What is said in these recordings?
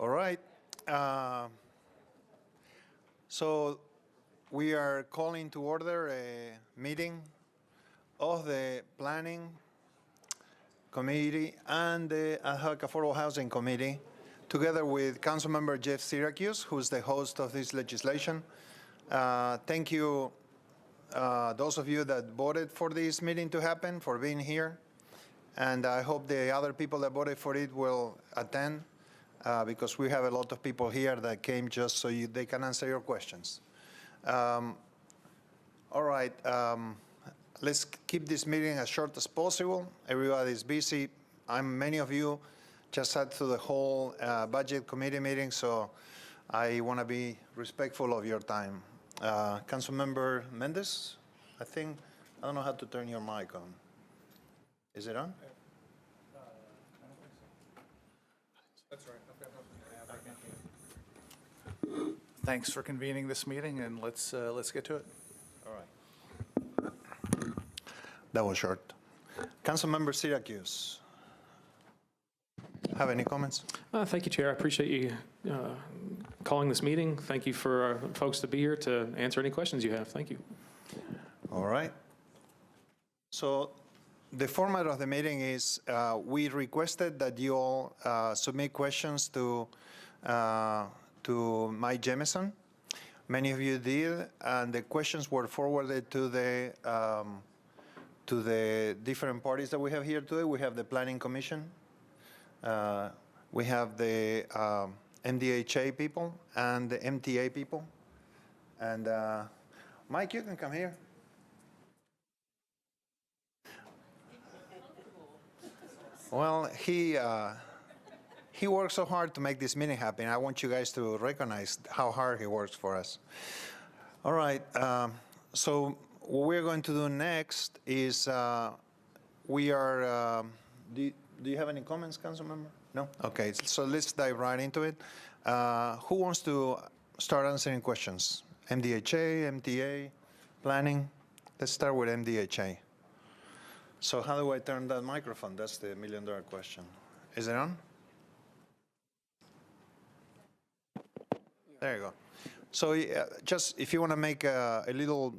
All right. So we are calling to order a meeting of the Planning Committee and the Ad Hoc Affordable Housing Committee, together with Councilmember Jeff Syracuse, who's the host of this legislation. Thank you, those of you that voted for this meeting to happen, for being here. And I hope the other people that voted for it will attend, because we have a lot of people here that came just so they can answer your questions. All right, let's keep this meeting as short as possible. Everybody's busy. Many of you just sat through the whole budget committee meeting, so I want to be respectful of your time. Councilmember Mendez, I don't know how to turn your mic on. Is it on? That's right. Thanks for convening this meeting, and let's get to it. All right. That was short. Councilmember Syracuse, have any comments? Thank you, Chair. I appreciate you calling this meeting. Thank you for folks to be here to answer any questions you have. Thank you. All right. So the format of the meeting is we requested that you all submit questions to Mike Jemison. Many of you did, and the questions were forwarded to the different parties that we have here today. We have the Planning Commission. We have the MDHA people and the MTA people. And Mike, you can come here. Well, he works so hard to make this meeting happen. I want you guys to recognize how hard he works for us. All right. So what we're going to do next is we are. Do you have any comments, Councilmember? No? Okay. So let's dive right into it. Who wants to start answering questions? MDHA, MTA, planning? Let's start with MDHA. So how do I turn that microphone? That's the million-dollar question. Is it on? There you go. So just if you want to make a little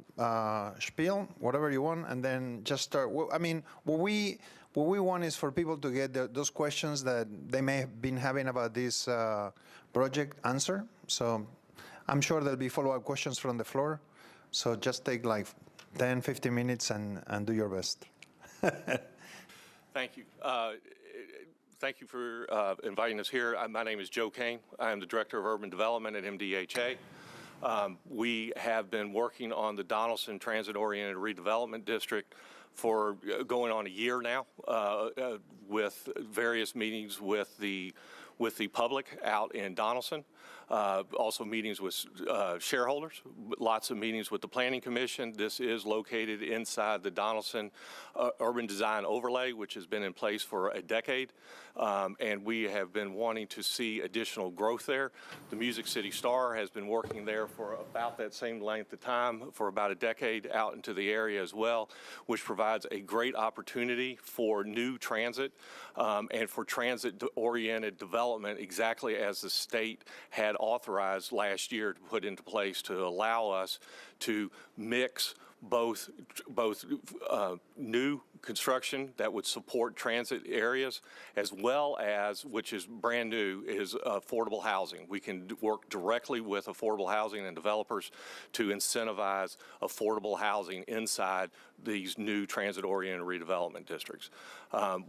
spiel, whatever you want, and then just start. I mean, what we want is for people to get those questions that they may have been having about this project answer. So I'm sure there'll be follow-up questions from the floor. So just take like 10, 15 minutes and do your best. Thank you. Thank you for inviting us here. My name is Joe Kane. I am the Director of Urban Development at MDHA. We have been working on the Donaldson Transit-Oriented Redevelopment District for going on a year now, with various meetings with the public out in Donaldson. Also meetings with shareholders, lots of meetings with the Planning Commission. This is located inside the Donaldson Urban Design Overlay, which has been in place for a decade, and we have been wanting to see additional growth there. The Music City Star has been working there for about that same length of time, for about a decade, out into the area as well, which provides a great opportunity for new transit and for transit-oriented development, exactly as the state had authorized last year to put into place to allow us to mix both new construction that would support transit areas, as well as, which is brand new, is affordable housing. We can work directly with affordable housing and developers to incentivize affordable housing inside these new transit-oriented redevelopment districts.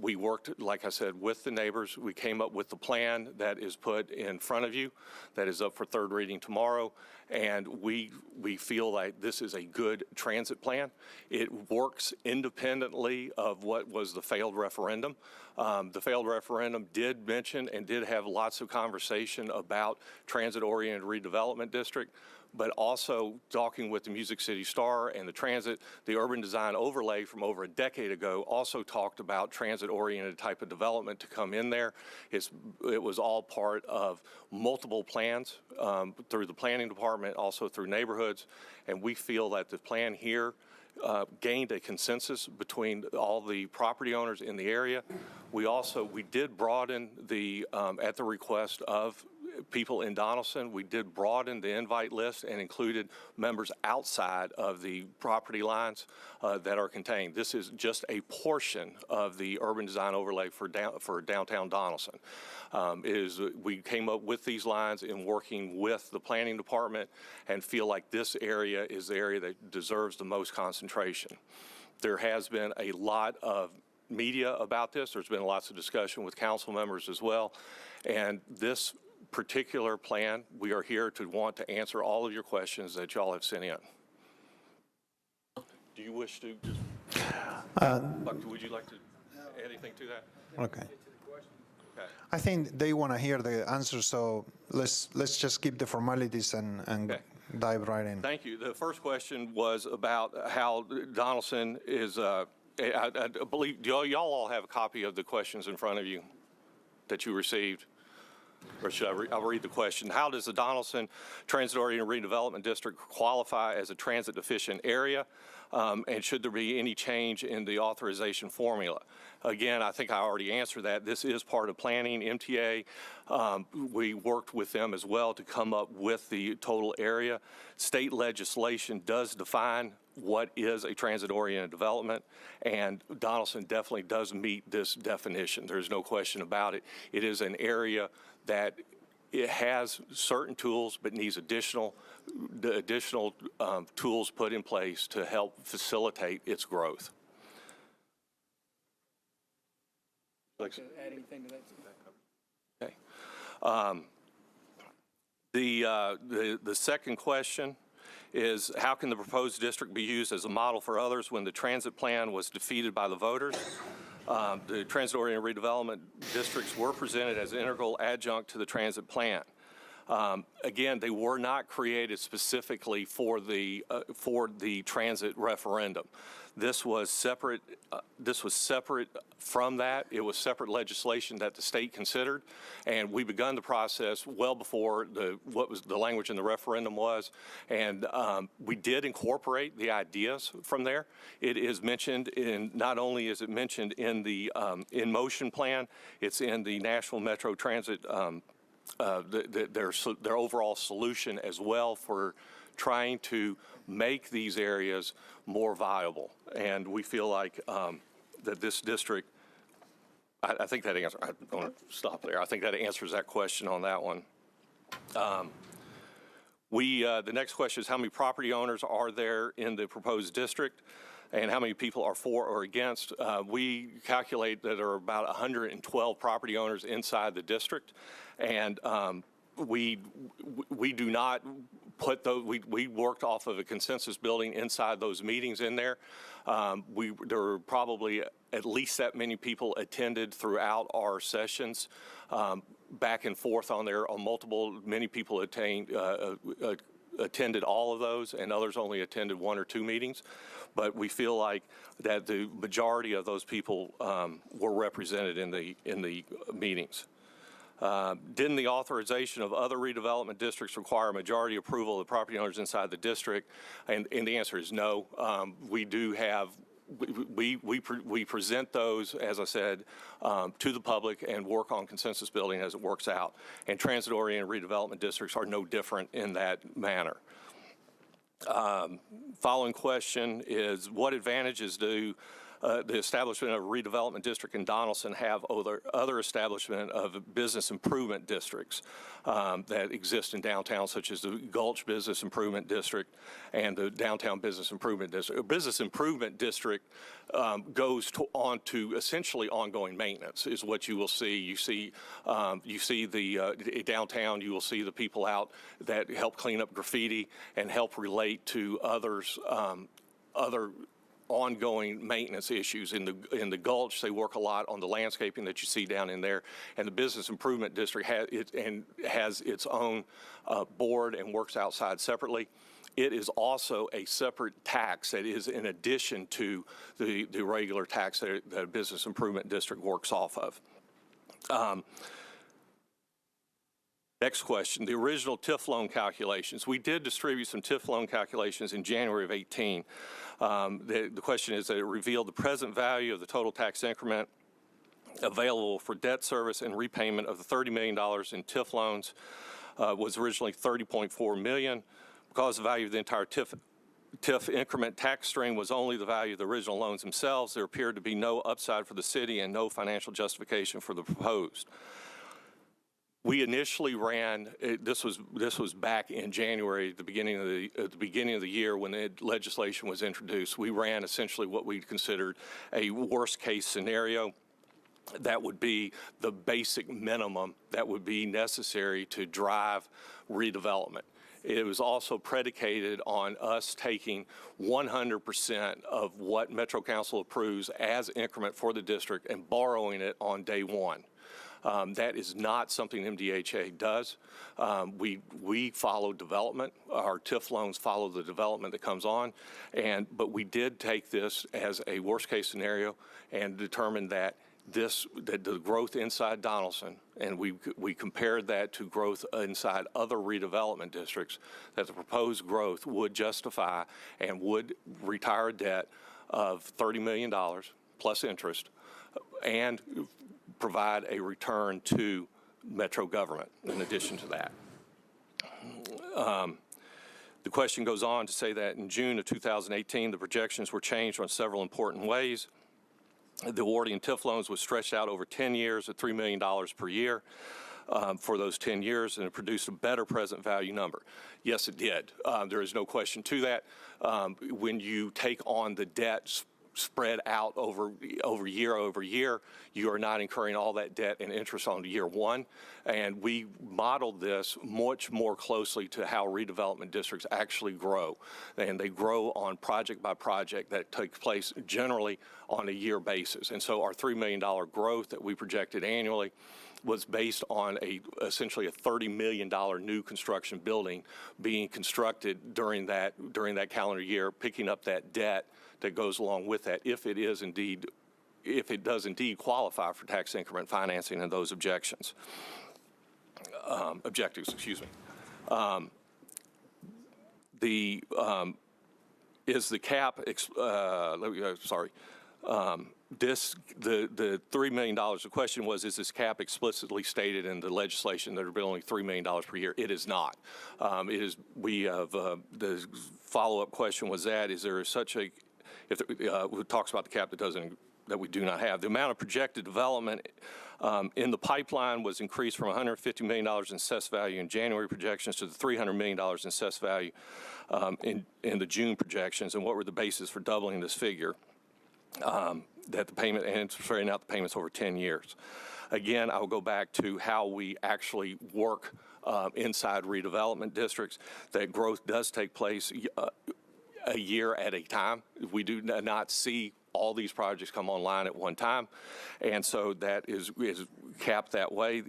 We worked, like I said, with the neighbors. We came up with the plan that is put in front of you, that is up for third reading tomorrow, and we feel like this is a good transit plan. It works independently of what was the failed referendum. The failed referendum did mention and did have lots of conversation about transit-oriented redevelopment district, but also talking with the Music City Star and the transit, the urban design overlay from over a decade ago also talked about transit-oriented type of development to come in there. It was all part of multiple plans through the planning department, also through neighborhoods, and we feel that the plan here gained a consensus between all the property owners in the area. We did broaden the, at the request of people in Donaldson. We did broaden the invite list and included members outside of the property lines that are contained. This is just a portion of the urban design overlay for downtown Donaldson. We came up with these lines in working with the planning department and feel like this area is the area that deserves the most concentration. There has been a lot of media about this. There's been lots of discussion with council members as well. And this particular plan, we are here to want to answer all of your questions that y'all have sent in. Do you wish to just, Buck, would you like to add anything to that? Okay. Okay. I think they want to hear the answer, so let's just keep the formalities and Okay. dive right in. Thank you. The first question was about how Donaldson is, I believe, do y'all all have a copy of the questions in front of you that you received? Or should I'll read the question. How does the Donaldson Transit-Oriented Redevelopment District qualify as a transit-deficient area? And should there be any change in the authorization formula? Again, I think I already answered that. This is part of planning, MTA. We worked with them as well to come up with the total area. State legislation does define what is a transit-oriented development, and Donaldson definitely does meet this definition. There's no question about it. It is an area that it has certain tools, but needs additional tools put in place to help facilitate its growth. Like to add anything to that? Okay. The second question is, how can the proposed district be used as a model for others when the transit plan was defeated by the voters? The transit-oriented redevelopment districts were presented as an integral adjunct to the transit plan. Again, they were not created specifically for the transit referendum. This was separate. This was separate from that. It was separate legislation that the state considered, and we begun the process well before what was the language in the referendum was. And we did incorporate the ideas from there. It is mentioned in, not only is it mentioned in the in motion plan, it's in the Nashville Metro Transit. Their overall solution as well for trying to make these areas more viable. And we feel like that this district, I think that answer, I don't want to stop there. I think that answers that question on that one. The next question is, how many property owners are there in the proposed district? And how many people are for or against? We calculate that there are about 112 property owners inside the district, and we do not put those. We worked off of a consensus building inside those meetings in there. There were probably at least that many people attended throughout our sessions, back and forth on there on multiple. Many people attended all of those, and others only attended one or two meetings. But we feel like that the majority of those people were represented in the meetings. Didn't the authorization of other redevelopment districts require majority approval of the property owners inside the district? And the answer is no. We do have. We present those, as I said, to the public and work on consensus building as it works out. And transit-oriented redevelopment districts are no different in that manner. Following question is, what advantages do the establishment of a redevelopment district in Donaldson have over other establishment of business improvement districts that exist in downtown, such as the Gulch Business Improvement District and the Downtown Business Improvement District? A business improvement district goes on to essentially ongoing maintenance is what you will see. You see the downtown, you will see the people out that help clean up graffiti and help relate to others, other ongoing maintenance issues. In the Gulch, they work a lot on the landscaping that you see down in there, and the Business Improvement District has its own board and works outside separately. It is also a separate tax that is in addition to the regular tax that the Business Improvement District works off of. Next question, the original TIF loan calculations. We did distribute some TIF loan calculations in January of 18. The question is that it revealed the present value of the total tax increment available for debt service and repayment of the $30 million in TIF loans was originally $30.4 million. Because the value of the entire TIF increment tax stream was only the value of the original loans themselves, there appeared to be no upside for the city and no financial justification for the proposed. We initially ran, this was back in January, at the beginning of the year when the legislation was introduced. We ran essentially what we considered a worst case scenario. That would be the basic minimum that would be necessary to drive redevelopment. It was also predicated on us taking 100% of what Metro Council approves as increment for the district and borrowing it on day one. That is not something MDHA does. We follow development. Our TIF loans follow the development that comes on, but we did take this as a worst case scenario and determined that the growth inside Donaldson, and we compared that to growth inside other redevelopment districts, that the proposed growth would justify and would retire debt of $30 million plus interest and provide a return to Metro government in addition to that. The question goes on to say that in June of 2018, the projections were changed on several important ways. The awarding in TIF loans was stretched out over 10 years at $3 million per year for those 10 years, and it produced a better present value number. Yes, it did. There is no question to that. When you take on the debt spread out over year, you are not incurring all that debt and interest on year one. And we modeled this much more closely to how redevelopment districts actually grow. And they grow on project by project that takes place generally on a year basis. And so our $3 million growth that we projected annually was based on essentially a $30 million new construction building being constructed during that calendar year, picking up that debt that goes along with that if it does indeed qualify for tax increment financing and those objectives, excuse me. The $3 million, the question was, is this cap explicitly stated in the legislation that it would be only $3 million per year? It is not. The follow-up question was is there such a, it talks about the cap that we do not have. The amount of projected development in the pipeline was increased from $150 million in assessed value in January projections to the $300 million in assessed value in the June projections. And what were the basis for doubling this figure? That the payment and spreading out the payments over 10 years. Again, I will go back to how we actually work inside redevelopment districts. That growth does take place a year at a time. We do not see all these projects come online at one time, and so that is capped that way.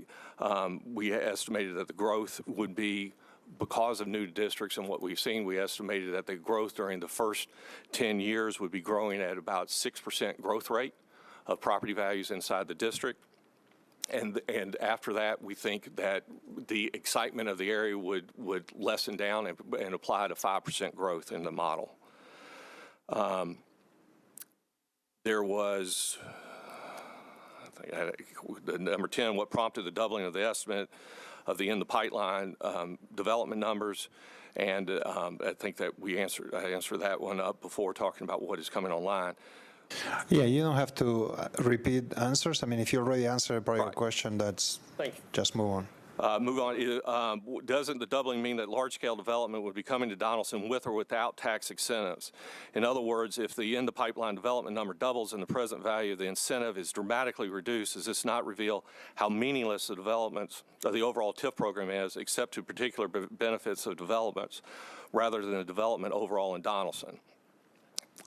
We estimated that the growth would be, because of new districts and what we've seen, we estimated that the growth during the first 10 years would be growing at about 6% growth rate of property values inside the district. And after that, we think that the excitement of the area would lessen down and apply to 5% growth in the model. There was, number 10, what prompted the doubling of the estimate of the in the pipeline development numbers, and I think that I answered that one up before talking about what is coming online. Yeah, you don't have to repeat answers. I mean, if you already answered a prior question, that's, thank you. Just move on. Move on. Doesn't the doubling mean that large-scale development would be coming to Donaldson with or without tax incentives? In other words, if the in-the-pipeline development number doubles and the present value of the incentive is dramatically reduced, does this not reveal how meaningless the developments of the overall TIF program is, except to particular benefits of developments, rather than the development overall in Donaldson?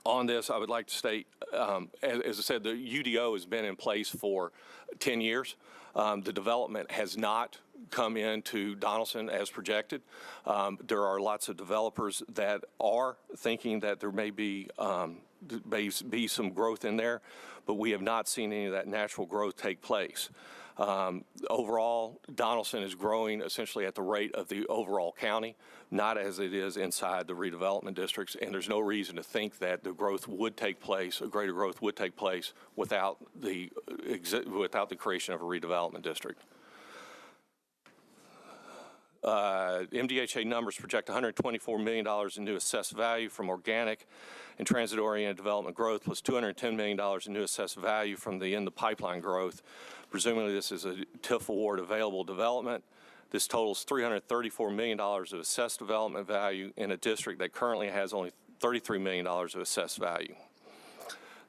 On this, I would like to state, as I said, the UDO has been in place for 10 years. The development has not come into Donaldson as projected. There are lots of developers that are thinking that there may be some growth in there, but we have not seen any of that natural growth take place. Overall, Donaldson is growing essentially at the rate of the overall county, not as it is inside the redevelopment districts, and there's no reason to think that the growth would take place, a greater growth would take place without the creation of a redevelopment district. MDHA numbers project $124 million in new assessed value from organic and transit-oriented development growth, plus $210 million in new assessed value from the in-the-pipeline growth. Presumably, this is a TIF award available development. This totals $334 million of assessed development value in a district that currently has only $33 million of assessed value.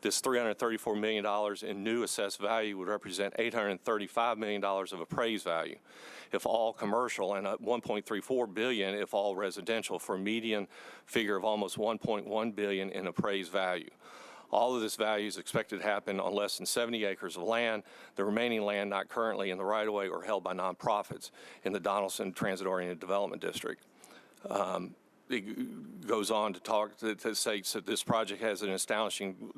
This $334 million in new assessed value would represent $835 million of appraised value if all commercial, and $1.34 billion if all residential, for a median figure of almost $1.1 billion in appraised value. All of this value is expected to happen on less than 70 acres of land, the remaining land not currently in the right-of-way or held by nonprofits in the Donaldson Transit-Oriented Development District. It goes on to talk that states that this project has an astonishing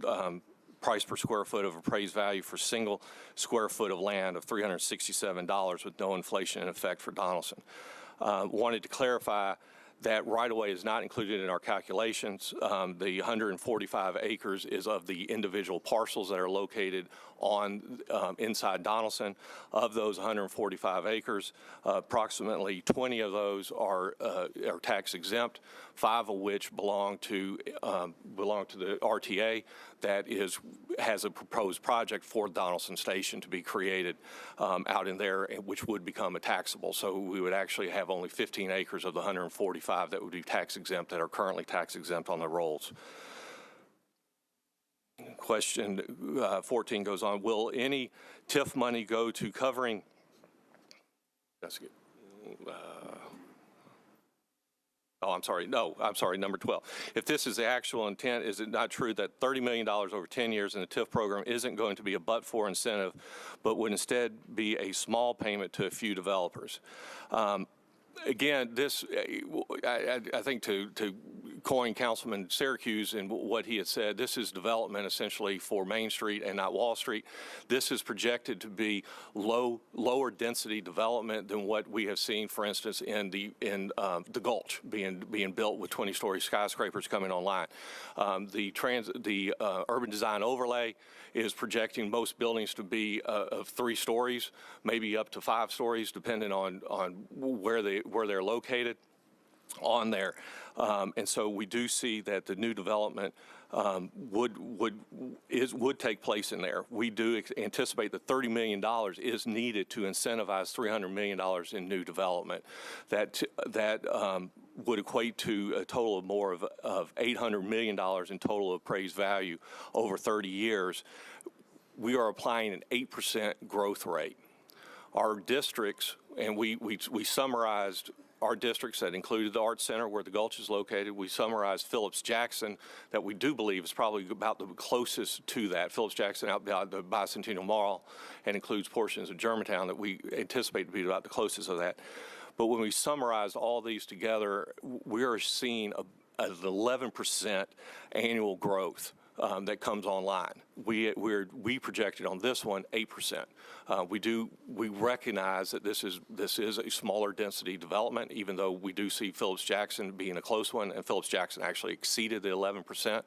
price per square foot of appraised value for single square foot of land of $367 with no inflation in effect for Donaldson. Wanted to clarify that right-of-way is not included in our calculations. The 145 acres is of the individual parcels that are located on inside Donaldson. Of those 145 acres, approximately 20 of those are tax exempt, 5 of which belong to the RTA that has a proposed project for Donaldson Station to be created out in there, which would become a taxable. So we would actually have only 15 acres of the 145 that would be tax exempt that are currently tax exempt on the rolls. Question 14 goes on, will any TIF money go to covering, number 12. If this is the actual intent, is it not true that $30 million over 10 years in the TIF program isn't going to be a but-for incentive, but would instead be a small payment to a few developers? Again, this, I think to coin Councilman Syracuse and what he had said, this is development essentially for Main Street and not Wall Street. This is projected to be lower density development than what we have seen, for instance, in the Gulch being built with 20-story skyscrapers coming online. The urban design overlay is projecting most buildings to be of 3 stories, maybe up to 5 stories, depending on where they're located on there. And so we do see that the new development would take place in there. We do anticipate that $30 million is needed to incentivize $300 million in new development. That would equate to a total of more of $800 million in total appraised value over 30 years. We are applying an 8% growth rate. Our districts, and we summarized our districts that included the Arts Center where the Gulch is located. We summarized Phillips Jackson that we do believe is probably about the closest to that. Phillips Jackson out by the Bicentennial Mall and includes portions of Germantown that we anticipate to be about the closest of that. But when we summarize all these together, we are seeing an 11% annual growth that comes online. We projected on this one 8%. We recognize that this is a smaller density development, even though we do see Phillips Jackson being a close one, and Phillips Jackson actually exceeded the 11%.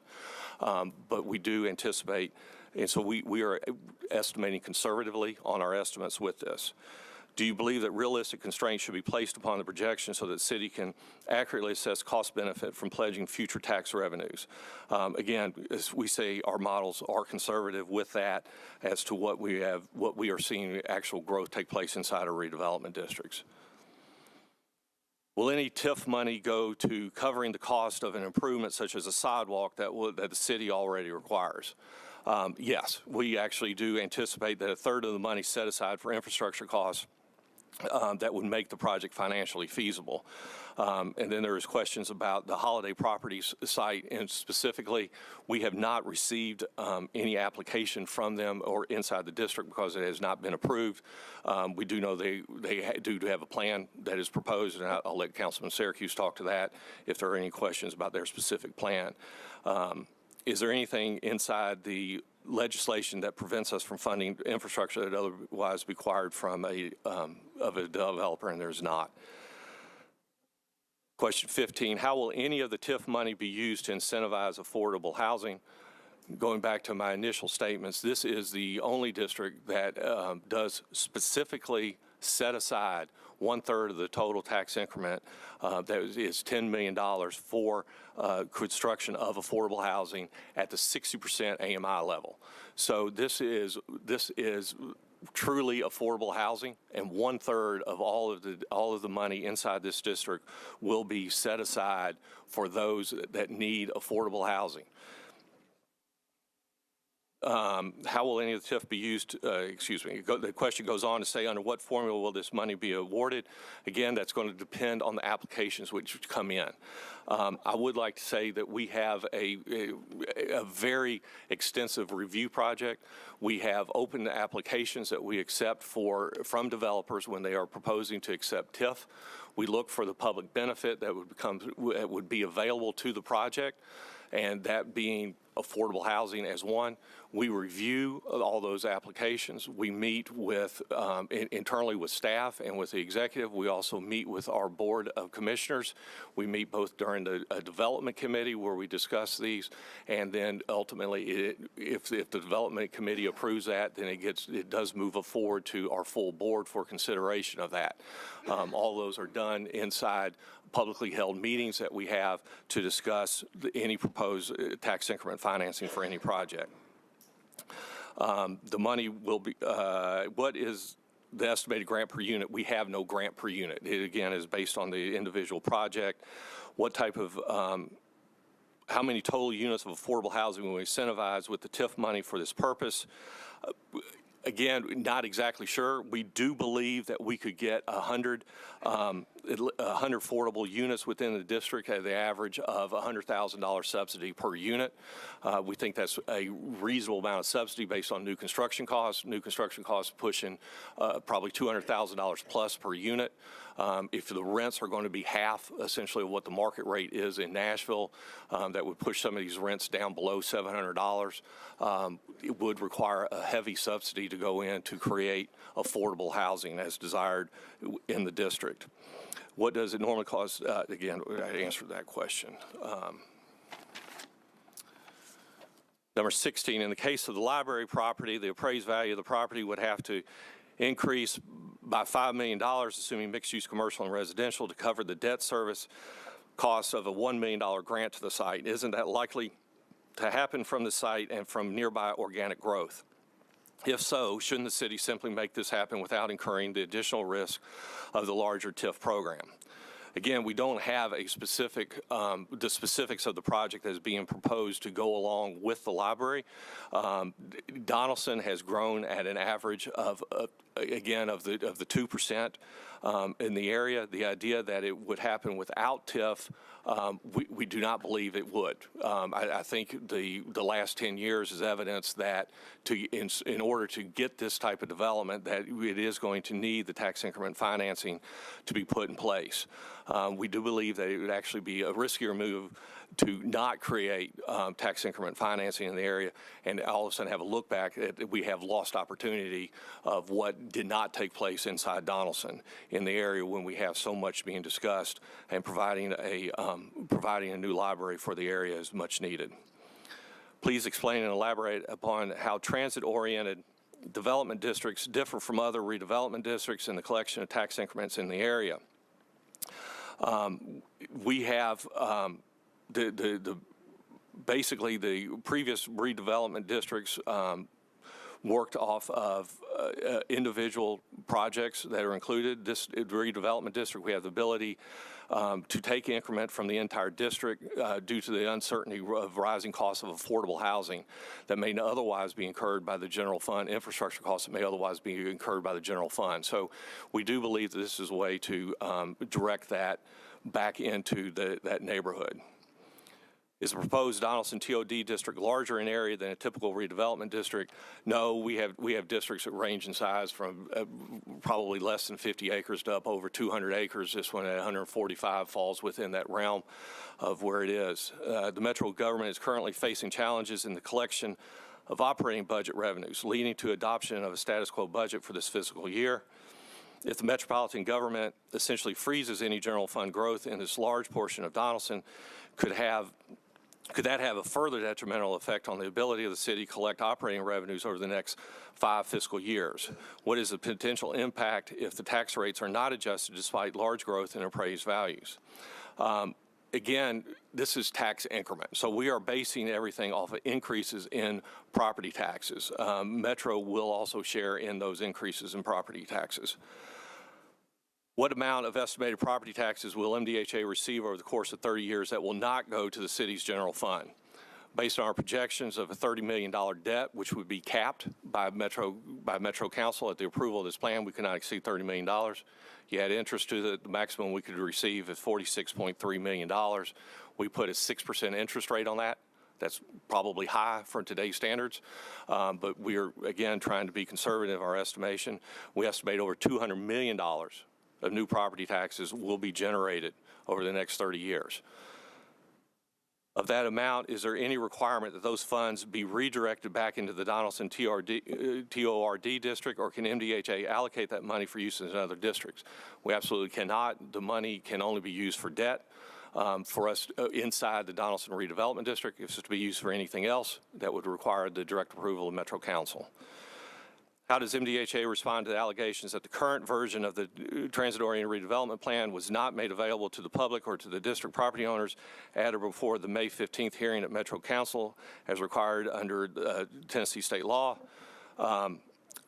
But we do anticipate, and so we are estimating conservatively on our estimates with this. Do you believe that realistic constraints should be placed upon the projection so that the city can accurately assess cost benefit from pledging future tax revenues? Again, as we say, our models are conservative with that as to what we are seeing actual growth take place inside our redevelopment districts. Will any TIF money go to covering the cost of an improvement such as a sidewalk that the city already requires? Yes, we actually do anticipate that a third of the money set aside for infrastructure costs that would make the project financially feasible. And then there is questions about the Holiday Properties site, and specifically, we have not received any application from them or inside the district because it has not been approved. We do know they do have a plan that is proposed, and I'll let Councilman Syracuse talk to that if there are any questions about their specific plan. Is there anything inside the legislation that prevents us from funding infrastructure that otherwise be required from of a developer, and there's not. Question 15, how will any of the TIF money be used to incentivize affordable housing? Going back to my initial statements, this is the only district that does specifically set aside 1/3 of the total tax increment, that is $10 million for construction of affordable housing at the 60% AMI level. So this is truly affordable housing, and 1/3 of all of the money inside this district will be set aside for those that need affordable housing. How will any of the TIF be used, the question goes on to say, under what formula will this money be awarded? Again, that's going to depend on the applications which come in. I would like to say that we have a very extensive review project. We have open applications that we accept from developers when they are proposing to accept TIF. We look for the public benefit that would be available to the project, and that being affordable housing as one. We review all those applications. We meet with internally with staff and with the executive. We also meet with our board of commissioners. We meet both during the development committee where we discuss these, and then ultimately, if the development committee approves that, then it does move forward to our full board for consideration of that. All those are done inside publicly held meetings that we have to discuss any proposed tax increment financing for any project. The money will be, what is the estimated grant per unit? We have no grant per unit. It, again, is based on the individual project. What type of, how many total units of affordable housing will we incentivize with the TIF money for this purpose? Again, not exactly sure. We do believe that we could get 100 affordable units within the district at the average of $100,000 subsidy per unit. We think that's a reasonable amount of subsidy based on new construction costs. New construction costs pushing probably $200,000 plus per unit. If the rents are going to be half, essentially, of what the market rate is in Nashville, that would push some of these rents down below $700. It would require a heavy subsidy to go in to create affordable housing as desired in the district. What does it normally cost? Again, I answered that question. Number 16, in the case of the library property, the appraised value of the property would have to increase by $5 million, assuming mixed-use commercial and residential, to cover the debt service costs of a $1 million grant to the site. Isn't that likely to happen from the site and from nearby organic growth? If so, shouldn't the city simply make this happen without incurring the additional risk of the larger TIF program? Again, we don't have a specific, the specifics of the project that is being proposed to go along with the library. Donaldson has grown at an average of, again, of the 2% in the area. The idea that it would happen without TIF, we do not believe it would. I think the last 10 years is evidence that in order to get this type of development, that it is going to need the tax increment financing to be put in place. We do believe that it would actually be a riskier move to not create tax increment financing in the area, and all of a sudden have a look back at we have lost opportunity of what did not take place inside Donaldson in the area when we have so much being discussed, and providing a new library for the area is much needed. Please explain and elaborate upon how transit-oriented development districts differ from other redevelopment districts in the collection of tax increments in the area. We have basically the previous redevelopment districts worked off of individual projects that are included. This redevelopment district, we have the ability to take increment from the entire district due to the uncertainty of rising costs of affordable housing that may otherwise be incurred by the general fund, infrastructure costs that may otherwise be incurred by the general fund. So we do believe that this is a way to direct that back into that neighborhood. Is the proposed Donaldson TOD district larger in area than a typical redevelopment district? No, we have districts that range in size from probably less than 50 acres to up over 200 acres. This one at 145 falls within that realm of where it is. The metro government is currently facing challenges in the collection of operating budget revenues, leading to adoption of a status quo budget for this fiscal year. If the metropolitan government essentially freezes any general fund growth in this large portion of Donaldson, could that have a further detrimental effect on the ability of the city to collect operating revenues over the next 5 fiscal years? What is the potential impact if the tax rates are not adjusted despite large growth in appraised values? Again, this is tax increment, so we are basing everything off of increases in property taxes. Metro will also share in those increases in property taxes. What amount of estimated property taxes will MDHA receive over the course of 30 years that will not go to the city's general fund? Based on our projections of a $30 million debt, which would be capped by Metro Council at the approval of this plan, we cannot exceed $30 million. You add interest to the maximum we could receive is $46.3 million. We put a 6% interest rate on that. That's probably high for today's standards, but we are, again, trying to be conservative in our estimation. We estimate over $200 million of new property taxes will be generated over the next 30 years. Of that amount, is there any requirement that those funds be redirected back into the Donaldson TORD district, or can MDHA allocate that money for use in other districts? We absolutely cannot. The money can only be used for debt. For us inside the Donaldson redevelopment district, if it's to be used for anything else, that would require the direct approval of Metro Council. How does MDHA respond to the allegations that the current version of the transit-oriented redevelopment plan was not made available to the public or to the district property owners at or before the May 15th hearing at Metro Council as required under Tennessee state law?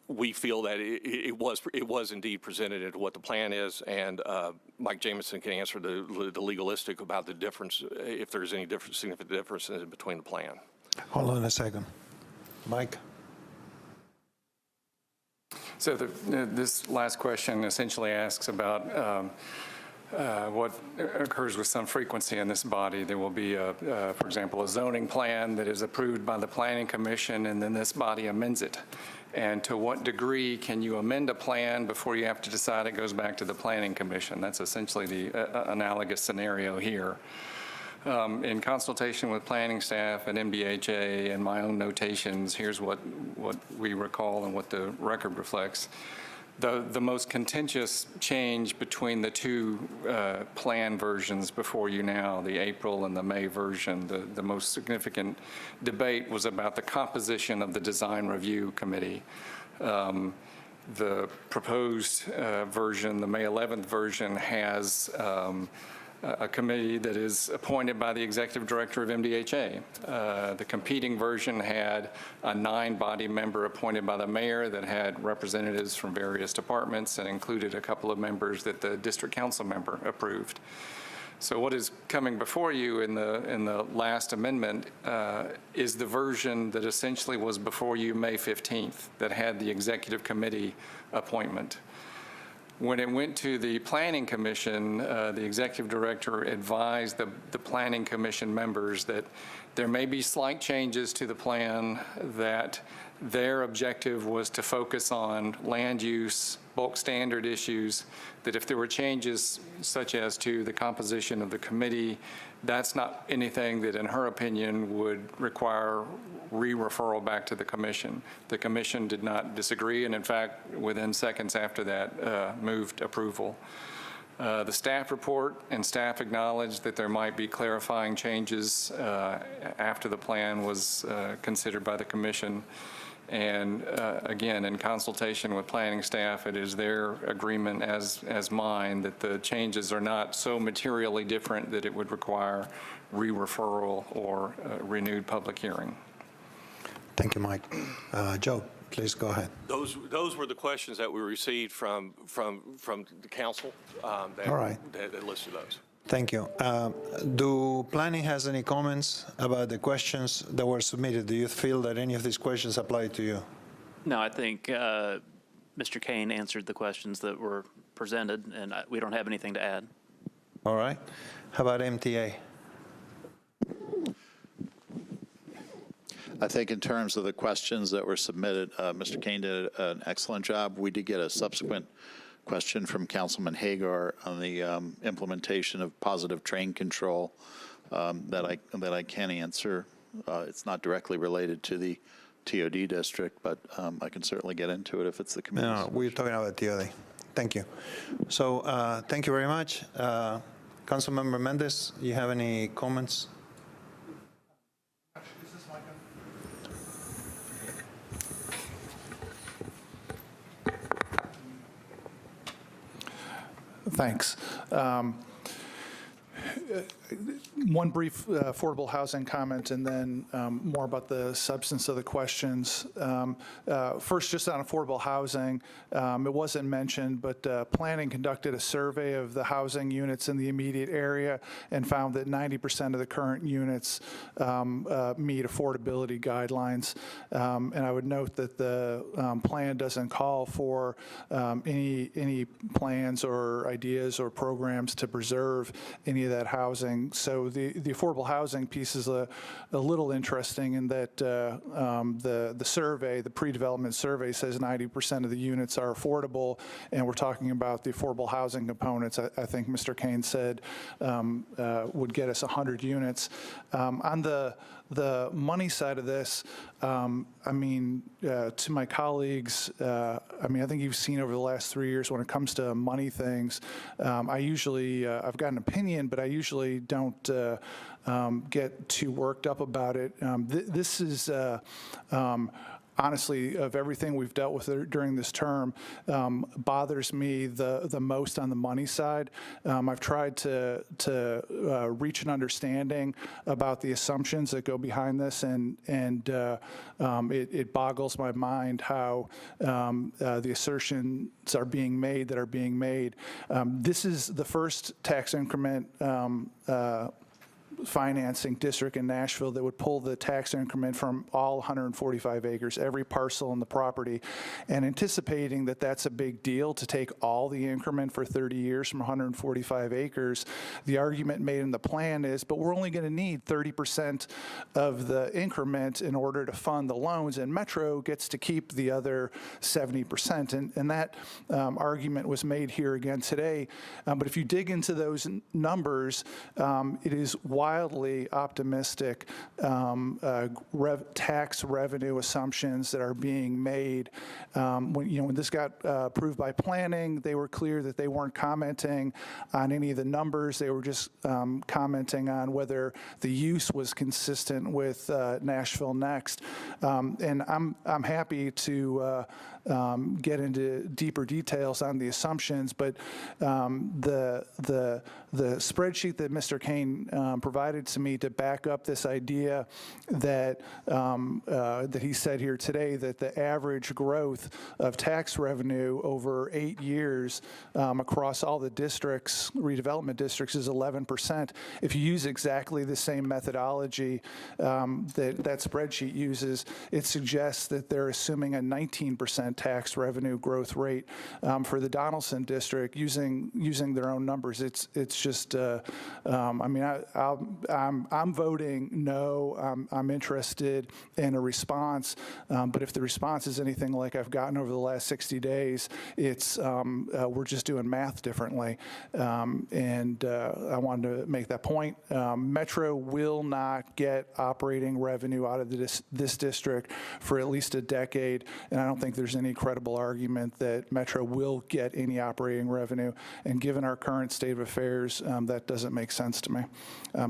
We feel that it was indeed presented into what the plan is, and Mike Jamison can answer the legalistic about the difference, if there's any significant difference in between the plan. Hold on a second. Mike? So this last question essentially asks about what occurs with some frequency in this body. There will be, for example, a zoning plan that is approved by the Planning Commission, and then this body amends it. And to what degree can you amend a plan before you have to decide it goes back to the Planning Commission? That's essentially the analogous scenario here. In consultation with planning staff and MDHA and my own notations, here's what we recall and what the record reflects. The most contentious change between the two plan versions before you now, the April and the May version, the most significant debate was about the composition of the Design Review Committee. The proposed version, the May 11th version, has a committee that is appointed by the executive director of MDHA. The competing version had a 9-body member appointed by the mayor that had representatives from various departments and included a couple of members that the district council member approved. So what is coming before you in the last amendment is the version that essentially was before you May 15th that had the executive committee appointment. When it went to the Planning Commission, the executive director advised the Planning Commission members that there may be slight changes to the plan, that their objective was to focus on land use, bulk standard issues, that if there were changes such as to the composition of the committee, that's not anything that, in her opinion, would require re-referral back to the commission. The commission did not disagree, and in fact, within seconds after that, moved approval. The staff report and staff acknowledged that there might be clarifying changes after the plan was considered by the commission. And again, in consultation with planning staff, it is their agreement as mine that the changes are not so materially different that it would require re-referral or renewed public hearing. Thank you, Mike. Joe, please go ahead. Those were the questions that we received from the council that listed those. Thank you. Do planning has any comments about the questions that were submitted? Do you feel that any of these questions apply to you? No, I think Mr. Kane answered the questions that were presented, and we don't have anything to add. All right. How about MTA? I think in terms of the questions that were submitted, Mr. Kane did an excellent job. We did get a subsequent question from Councilman Hagar on the implementation of positive train control that I can answer. It's not directly related to the TOD district, but I can certainly get into it if it's the committee's. No, we're talking about TOD. Thank you. So thank you very much. Councilmember Mendez, you have any comments? Thanks. One brief affordable housing comment, and then more about the substance of the questions. First, just on affordable housing, it wasn't mentioned, but planning conducted a survey of the housing units in the immediate area and found that 90% of the current units meet affordability guidelines. And I would note that the plan doesn't call for any plans or ideas or programs to preserve any of that housing. So the affordable housing piece is a little interesting in that the survey, the pre-development survey, says 90% of the units are affordable, and we're talking about the affordable housing components. I think Mr. Kane said would get us 100 units. On the money side of this, I mean, to my colleagues, I mean, I think you've seen over the last 3 years when it comes to money things, I usually, I've got an opinion, but I usually don't get too worked up about it. This is, honestly, of everything we've dealt with during this term, bothers me the most on the money side. I've tried to reach an understanding about the assumptions that go behind this, and it boggles my mind how the assertions are being made that are being made. This is the first tax increment financing district in Nashville that would pull the tax increment from all 145 acres, every parcel in the property, and anticipating that that's a big deal to take all the increment for 30 years from 145 acres. The argument made in the plan is, but we're only going to need 30% of the increment in order to fund the loans, and Metro gets to keep the other 70%. And that argument was made here again today. But if you dig into those numbers, it is wildly optimistic tax revenue assumptions that are being made. When this got approved by planning, they were clear that they weren't commenting on any of the numbers. They were just commenting on whether the use was consistent with Nashville Next. And I'm happy to get into deeper details on the assumptions, but the spreadsheet that Mr. Kane provided to me to back up this idea that that he said here today, that the average growth of tax revenue over 8 years across all the districts, redevelopment districts, is 11%. If you use exactly the same methodology that spreadsheet uses, it suggests that they're assuming a 19% tax revenue growth rate for the Donaldson district using their own numbers. It's just, I mean, I'm voting no. I'm interested in a response, but if the response is anything like I've gotten over the last 60 days, it's we're just doing math differently, and I wanted to make that point. Metro will not get operating revenue out of this district for at least a decade, and I don't think there's any credible argument that Metro will get any operating revenue, and given our current state of affairs, that doesn't make sense to me.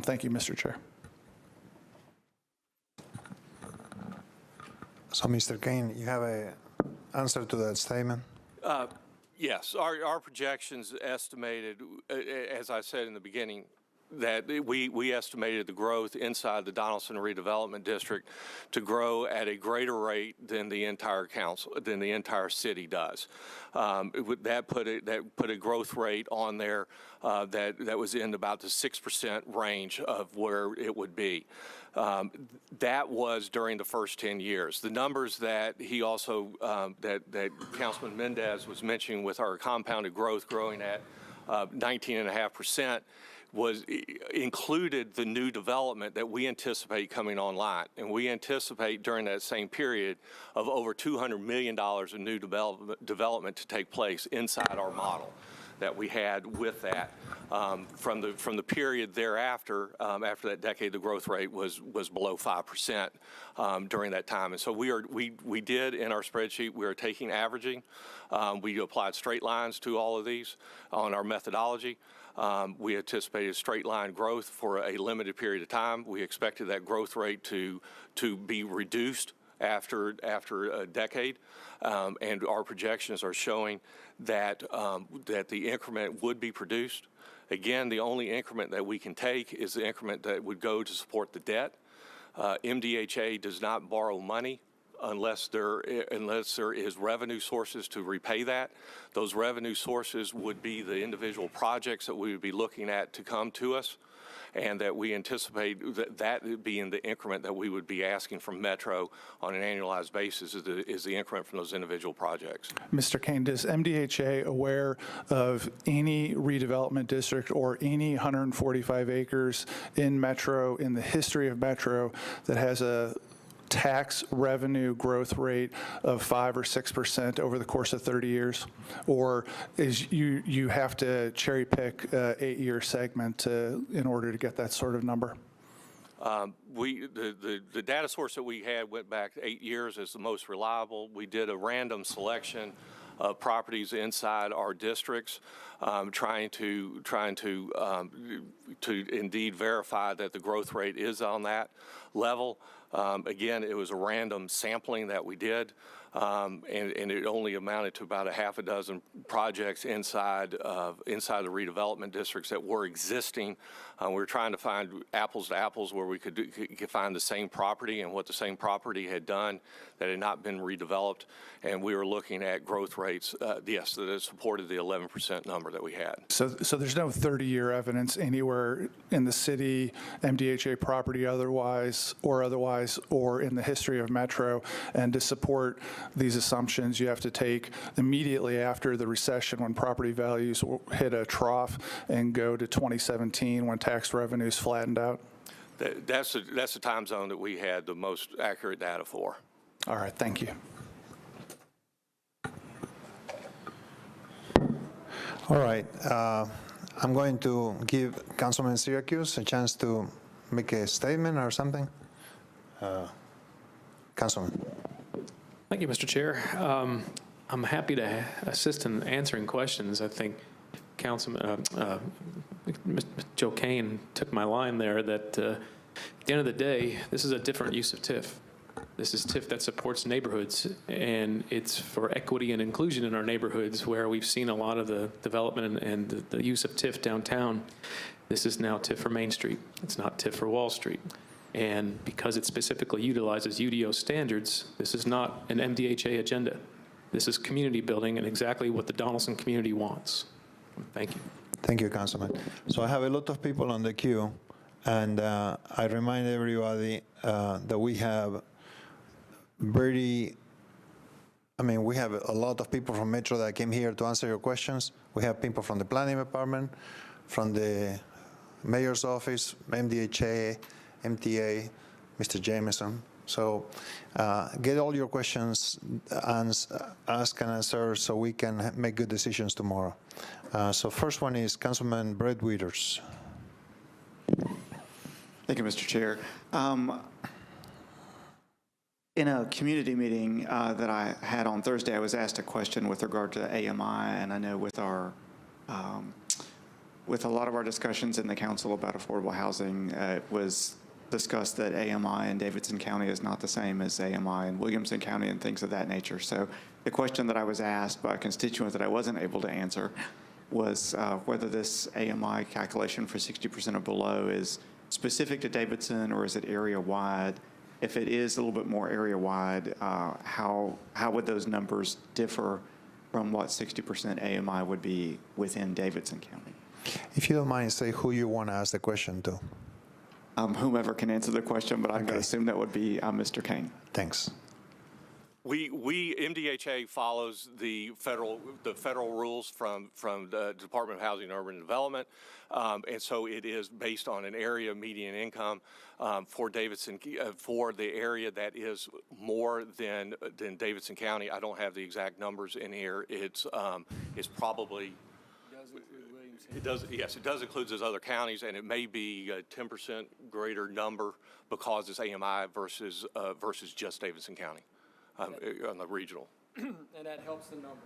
Thank you, Mr. Chair. So, Mr. Kane, you have an answer to that statement? Yes, our projections estimated, as I said in the beginning, that we estimated the growth inside the Donaldson redevelopment district to grow at a greater rate than the entire city does. That put a growth rate on there that was in about the 6% range of where it would be. That was during the first 10 years. The numbers that he also, that Councilman Mendez was mentioning with our compounded growth growing at 19.5%, included the new development that we anticipate coming online. And we anticipate during that same period of over $200 million of new development to take place inside our model. that we had with that. From the period thereafter, after that decade, the growth rate was below 5% during that time. And so we did in our spreadsheet, we are taking averaging. We applied straight lines to all of these on our methodology. We anticipated straight line growth for a limited period of time. We expected that growth rate to be reduced after a decade, and our projections are showing that that the increment would be produced. Again, the only increment that we can take is the increment that would go to support the debt. MDHA does not borrow money unless there is revenue sources to repay that. Those revenue sources would be the individual projects that we would be looking at to come to us, and that we anticipate that being the increment that we would be asking from Metro on an annualized basis is the increment from those individual projects. Mr. Kane, is MDHA aware of any redevelopment district or any 145 acres in Metro, in the history of Metro, that has a tax revenue growth rate of 5 or 6% over the course of 30 years? Or is you have to cherry pick a 8-year segment in order to get that sort of number? The data source that we had went back 8 years as the most reliable. We did a random selection of properties inside our districts, trying to indeed verify that the growth rate is on that level. Again, it was a random sampling that we did, and it only amounted to about a half a dozen projects inside the redevelopment districts that were existing. We were trying to find apples to apples where we could find the same property and what the same property had done that had not been redeveloped, and we were looking at growth rates, yes, that supported the 11% number that we had. So there's no 30-year evidence anywhere in the city, MDHA property otherwise, or in the history of Metro. And to support these assumptions, you have to take immediately after the recession, when property values hit a trough, and go to 2017 when tax revenues flattened out? That's the time zone that we had the most accurate data for. All right, thank you. All right. I'm going to give Councilman Syracuse a chance to make a statement or something. Councilman. Thank you, Mr. Chair. I'm happy to assist in answering questions. I think Councilman Joe Kane took my line there that at the end of the day, this is a different use of TIF. This is TIF that supports neighborhoods, and it's for equity and inclusion in our neighborhoods where we've seen a lot of the development and the use of TIF downtown. This is now TIF for Main Street. It's not TIF for Wall Street. And because it specifically utilizes UDO standards, this is not an MDHA agenda. This is community building and exactly what the Donaldson community wants. Thank you. Thank you, Councilman. So I have a lot of people on the queue, and I remind everybody that we have we have a lot of people from Metro that came here to answer your questions. We have people from the planning department, from the mayor's office, MDHA, MTA, Mr. Jameson. So get all your questions asked and answered so we can make good decisions tomorrow. So first one is Councilman Brett Wieters. Thank you, Mr. Chair. In a community meeting that I had on Thursday, I was asked a question with regard to AMI, and I know with a lot of our discussions in the council about affordable housing, it was discussed that AMI in Davidson County is not the same as AMI in Williamson County and things of that nature. So the question that I was asked by a constituent that I wasn't able to answer was whether this AMI calculation for 60% or below is specific to Davidson or is it area-wide? If it is a little bit more area-wide, how would those numbers differ from what 60% AMI would be within Davidson County? If you don't mind, say who you want to ask the question to. Whomever can answer the question, but I'm going to assume that would be Mr. Kane. Thanks. MDHA follows the federal rules from the Department of Housing and Urban Development, and so it is based on an area median income for Davidson, for the area that is more than Davidson County. I don't have the exact numbers in here. It's probably includes. It does, yes, it does include those other counties, and it may be a 10% greater number because it's AMI versus just Davidson County on the regional. And that helps the number.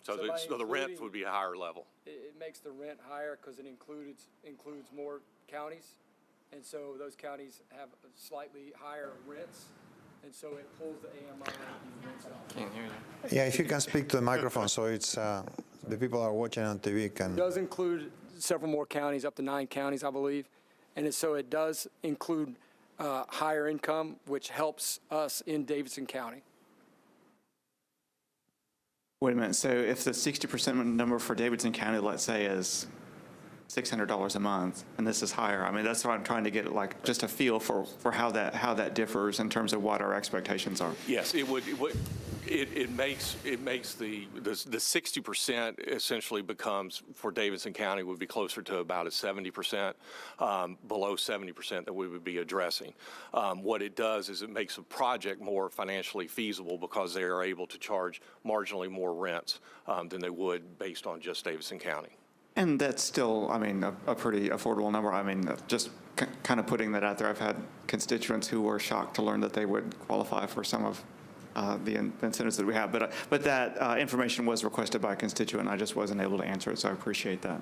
So by the rent including- would be a higher level. It makes the rent higher because it includes more counties. And so those counties have slightly higher rents. And so it pulls the AMI and the rents off. Can't hear you. Yeah, if you can speak to the microphone so it's the people that are watching on TV can. It does include several more counties, up to 9 counties, I believe. And so it does include higher income, which helps us in Davidson County. Wait a minute, so if the 60% number for Davidson County, let's say, is $600 a month, and this is higher, I mean, that's what I'm trying to get, like, just a feel for how that differs in terms of what our expectations are. Yes, it makes the 60% essentially becomes, for Davidson County, would be closer to about a 70%, below 70% that we would be addressing. What it does is it makes a project more financially feasible because they are able to charge marginally more rents than they would based on just Davidson County. And that's still, I mean, a pretty affordable number. I mean, just kind of putting that out there, I've had constituents who were shocked to learn that they would qualify for some of the incentives that we have. But that information was requested by a constituent. I just wasn't able to answer it, so I appreciate that.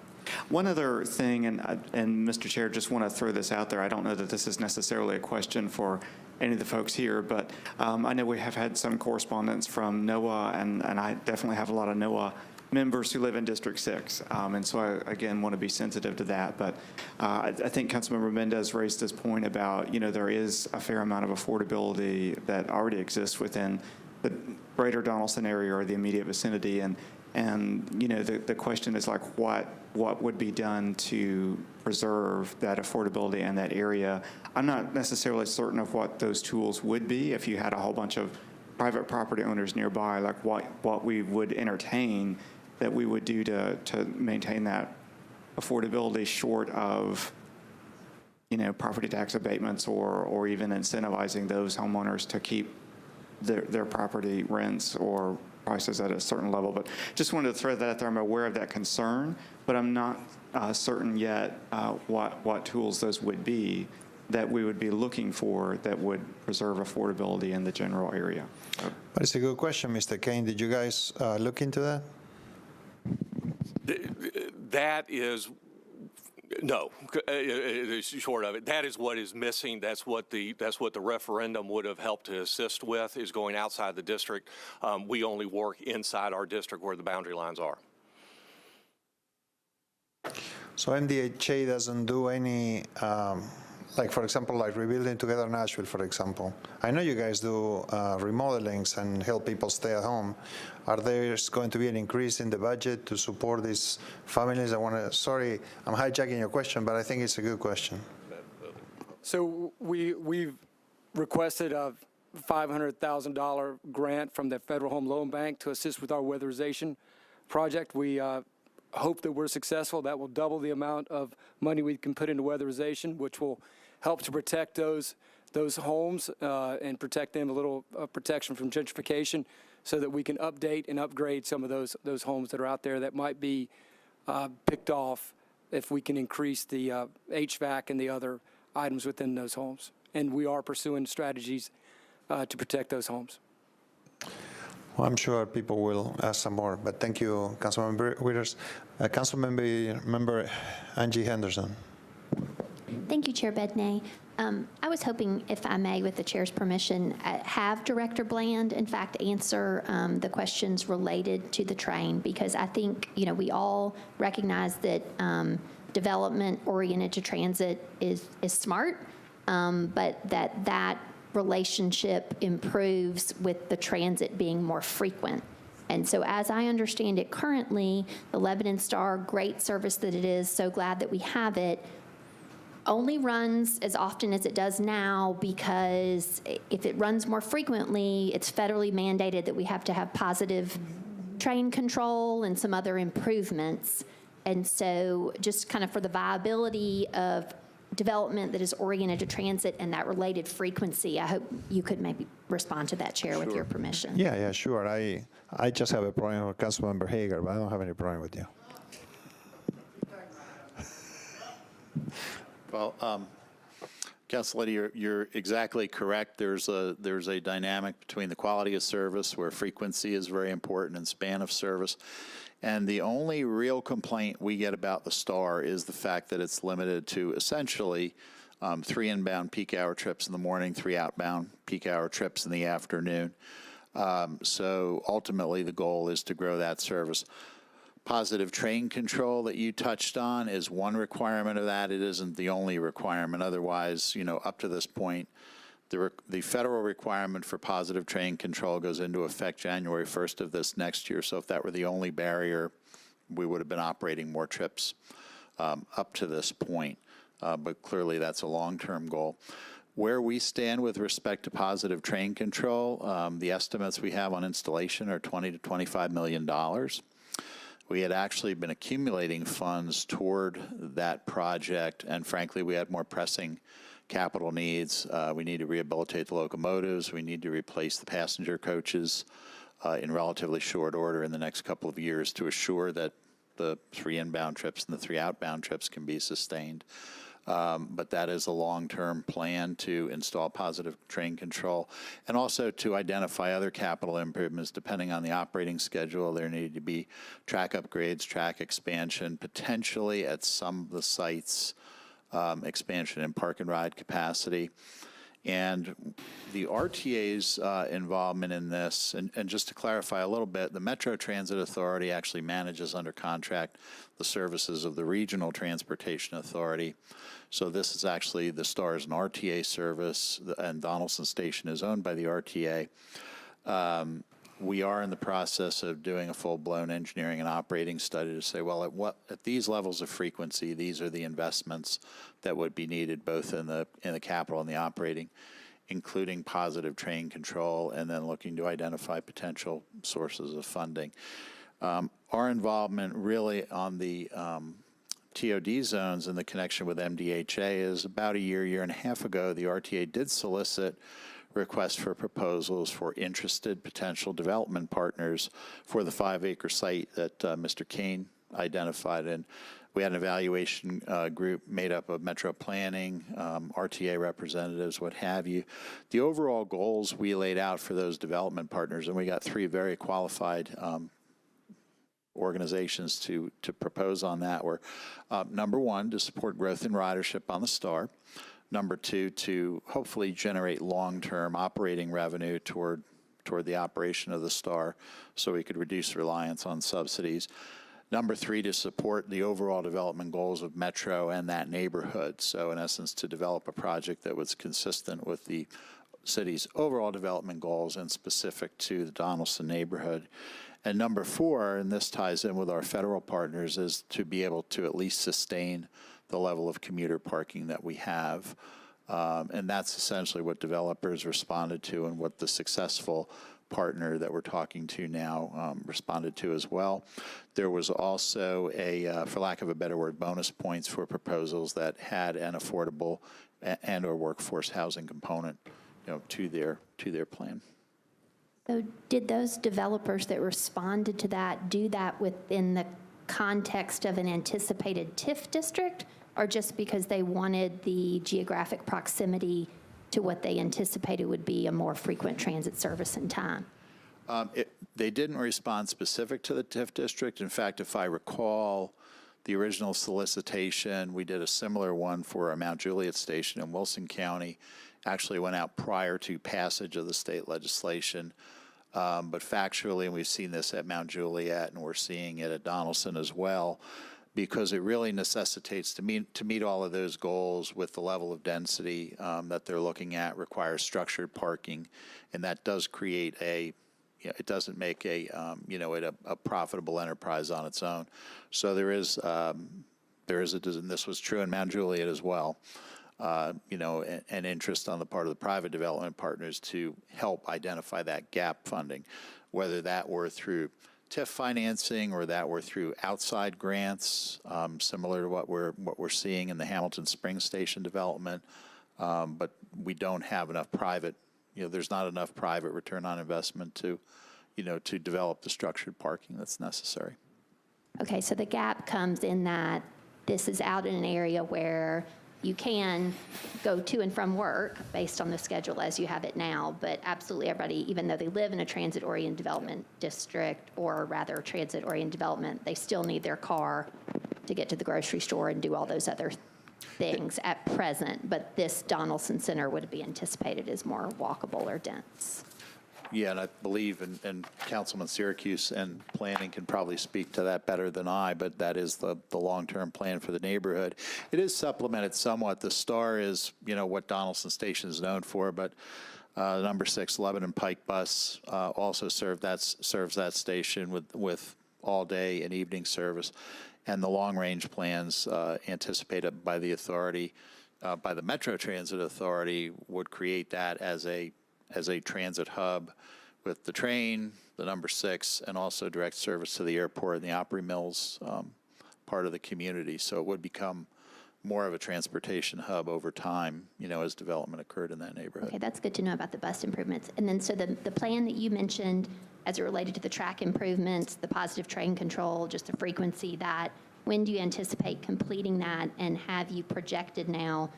One other thing, and Mr. Chair, just want to throw this out there. I don't know that this is necessarily a question for any of the folks here, but I know we have had some correspondence from NOAA, and I definitely have a lot of NOAA members who live in District 6, and so I, again, want to be sensitive to that. But I think Councilmember Mendez raised this point about, there is a fair amount of affordability that already exists within the greater Donaldson area or the immediate vicinity, and the question is, like, what would be done to preserve that affordability in that area? I'm not necessarily certain of what those tools would be if you had a whole bunch of private property owners nearby, like what we would entertain that we would do to maintain that affordability short of, property tax abatements or even incentivizing those homeowners to keep their property rents or prices at a certain level. But just wanted to throw that out there. I'm aware of that concern, but I'm not certain yet what tools those would be that we would be looking for that would preserve affordability in the general area. But it's a good question, Mr. Kane. Did you guys look into that? That is, no, short of it. That is what is missing. That's what the referendum would have helped to assist with, is going outside the district. We only work inside our district where the boundary lines are. So MDHA doesn't do any, like, for example, like Rebuilding Together Nashville, for example. I know you guys do remodelings and help people stay at home. Are there going to be an increase in the budget to support these families? Sorry, I'm hijacking your question, but I think it's a good question. So we've requested a $500,000 grant from the Federal Home Loan Bank to assist with our weatherization project. We hope that we're successful. That will double the amount of money we can put into weatherization, which will help to protect those homes and protect them, a little protection from gentrification, so that we can update and upgrade some of those homes that are out there that might be picked off if we can increase the HVAC and the other items within those homes. And we are pursuing strategies to protect those homes. Well, I'm sure people will ask some more, but thank you, Councilmember Witters. Councilmember Angie Henderson. Thank you, Chair Bedney. I was hoping, if I may, with the chair's permission, have Director Bland, in fact, answer the questions related to the train, because I think, we all recognize that development oriented to transit is smart, but that relationship improves with the transit being more frequent. And so as I understand it currently, the Lebanon Star, great service that it is, so glad that we have it, only runs as often as it does now, because if it runs more frequently, it's federally mandated that we have to have positive train control and some other improvements. And so just kind of for the viability of development that is oriented to transit and that related frequency, I hope you could maybe respond to that, Chair, with your permission. Yeah, sure. I just have a problem with Councilmember Hager, but I don't have any problem with you. Well, Council Lady, you're exactly correct. There's a dynamic between the quality of service, where frequency is very important, and span of service. And the only real complaint we get about the Star is the fact that it's limited to essentially 3 inbound peak hour trips in the morning, 3 outbound peak hour trips in the afternoon. So ultimately, the goal is to grow that service. Positive train control that you touched on is one requirement of that. It isn't the only requirement. Otherwise, up to this point, the federal requirement for positive train control goes into effect January 1st of this next year. So if that were the only barrier, we would have been operating more trips up to this point. But clearly, that's a long-term goal. Where we stand with respect to positive train control, the estimates we have on installation are $20 to $25 million. We had actually been accumulating funds toward that project, and frankly, we had more pressing capital needs. We need to rehabilitate the locomotives. We need to replace the passenger coaches in relatively short order in the next couple of years to assure that the 3 inbound trips and the 3 outbound trips can be sustained. But that is a long-term plan to install positive train control, and also to identify other capital improvements depending on the operating schedule. There need to be track upgrades, track expansion, potentially at some of the sites, expansion in park and ride capacity. And the RTA's involvement in this, and just to clarify a little bit, the Metro Transit Authority actually manages under contract the services of the Regional Transportation Authority. So this is actually, the Star is an RTA service, and Donaldson Station is owned by the RTA. We are in the process of doing a full-blown engineering and operating study to say, well, at these levels of frequency, these are the investments that would be needed both in the capital and the operating, including positive train control, and then looking to identify potential sources of funding. Our involvement really on the TOD zones in the connection with MDHA is about a year and a half ago. The RTA did solicit requests for proposals for interested potential development partners for the 5-acre site that Mr. Kane identified. And we had an evaluation group made up of Metro Planning, RTA representatives, what have you. The overall goals we laid out for those development partners, and we got 3 very qualified organizations to propose on that, were number 1, to support growth in ridership on the Star. Number 2, to hopefully generate long-term operating revenue toward the operation of the Star so we could reduce reliance on subsidies. Number 3, to support the overall development goals of Metro and that neighborhood. So in essence, to develop a project that was consistent with the city's overall development goals and specific to the Donaldson neighborhood. And number 4, and this ties in with our federal partners, is to be able to at least sustain the level of commuter parking that we have. And that's essentially what developers responded to, and what the successful partner that we're talking to now responded to as well. There was also a, for lack of a better word, bonus points for proposals that had an affordable and or workforce housing component, to their plan. So did those developers that responded to that do that within the context of an anticipated TIF district, or just because they wanted the geographic proximity to what they anticipated would be a more frequent transit service in time? They didn't respond specific to the TIF district. In fact, if I recall, the original solicitation, we did a similar one for our Mount Juliet station in Wilson County, actually went out prior to passage of the state legislation. But factually, and we've seen this at Mount Juliet, and we're seeing it at Donaldson as well, because it really necessitates to meet all of those goals with the level of density that they're looking at, requires structured parking, and that does create it doesn't make it a profitable enterprise on its own. So there is and this was true in Mount Juliet as well, an interest on the part of the private development partners to help identify that gap funding, whether that were through TIF financing or that were through outside grants, similar to what we're seeing in the Hamilton Springs Station development. But we don't have enough private, there's not enough private return on investment to develop the structured parking that's necessary. Okay, so the gap comes in that this is out in an area where you can go to and from work based on the schedule as you have it now, but absolutely everybody, even though they live in a transit-oriented development district, or rather transit-oriented development, they still need their car to get to the grocery store and do all those other things at present. But this Donaldson Center would be anticipated as more walkable or dense. Yeah, and I believe, and Councilman Syracuse and planning can probably speak to that better than I, but that is the long-term plan for the neighborhood. It is supplemented somewhat. The STAR is, what Donaldson Station is known for, but the number 6 Lebanon Pike bus also serves that station with all-day and evening service. And the long-range plans anticipated by the authority, by the Metro Transit Authority, would create that as a transit hub with the train, the number 6, and also direct service to the airport and the Opry Mills part of the community. So it would become more of a transportation hub over time, as development occurred in that neighborhood. Okay, that's good to know about the bus improvements. And then, so the plan that you mentioned as it related to the track improvements, the positive train control, just the frequency, when do you anticipate completing that? And have you projected now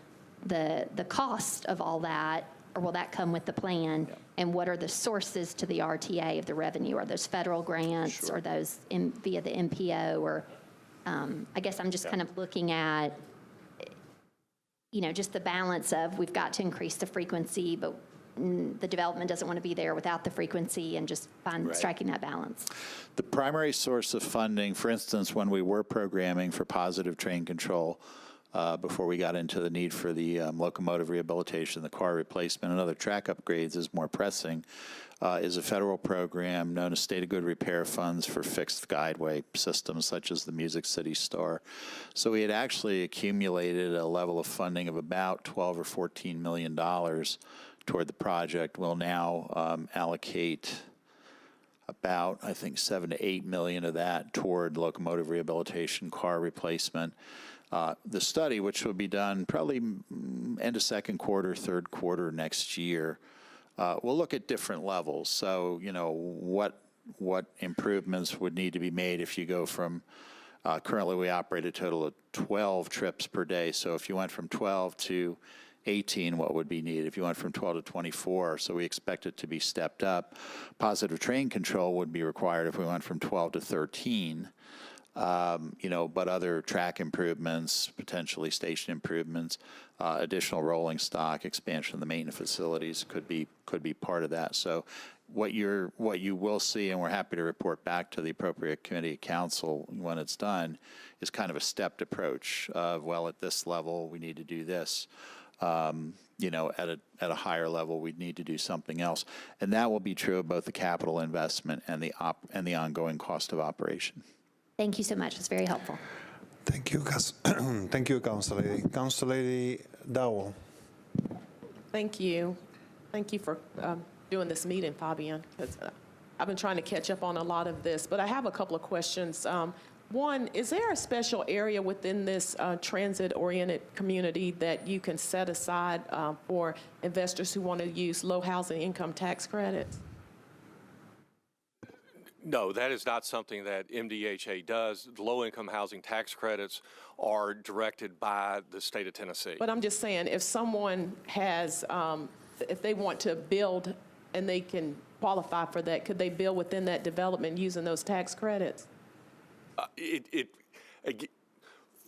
the cost of all that, or will that come with the plan? Yep. And what are the sources to the RTA of the revenue? Are those federal grants? Sure. Or those via the MPO? Or I guess I'm just kind of looking at, just the balance of, we've got to increase the frequency, but the development doesn't want to be there without the frequency, and just striking that balance. The primary source of funding, for instance, when we were programming for positive train control, before we got into the need for the locomotive rehabilitation, the car replacement, and other track upgrades is more pressing, is a federal program known as State of Good Repair Funds for fixed guideway systems, such as the Music City Star. So we had actually accumulated a level of funding of about $12 or $14 million toward the project. We'll now allocate about, I think, $7 to $8 million of that toward locomotive rehabilitation, car replacement. The study, which will be done probably end of second quarter, third quarter next year, we'll look at different levels. So, what improvements would need to be made if you go from, currently we operate a total of 12 trips per day. So if you went from 12 to 18, what would be needed? If you went from 12 to 24, so we expect it to be stepped up. Positive train control would be required if we went from 12 to 13. But other track improvements, potentially station improvements, additional rolling stock, expansion of the maintenance facilities could be part of that. So what you will see, and we're happy to report back to the appropriate committee of council when it's done, is kind of a stepped approach of, well, at this level we need to do this. At a higher level, we'd need to do something else, and that will be true of both the capital investment and the ongoing cost of operation. Thank you so much. It's very helpful. Thank you, thank you, Council Lady. Council Lady Dowell. Thank you. Thank you for doing this meeting, Fabian, because I've been trying to catch up on a lot of this, but I have a couple of questions. One, is there a special area within this transit-oriented community that you can set aside for investors who want to use low housing income tax credits? No, that is not something that MDHA does. The low-income housing tax credits are directed by the state of Tennessee. But I'm just saying, if someone has, if they want to build and they can qualify for that, could they build within that development using those tax credits?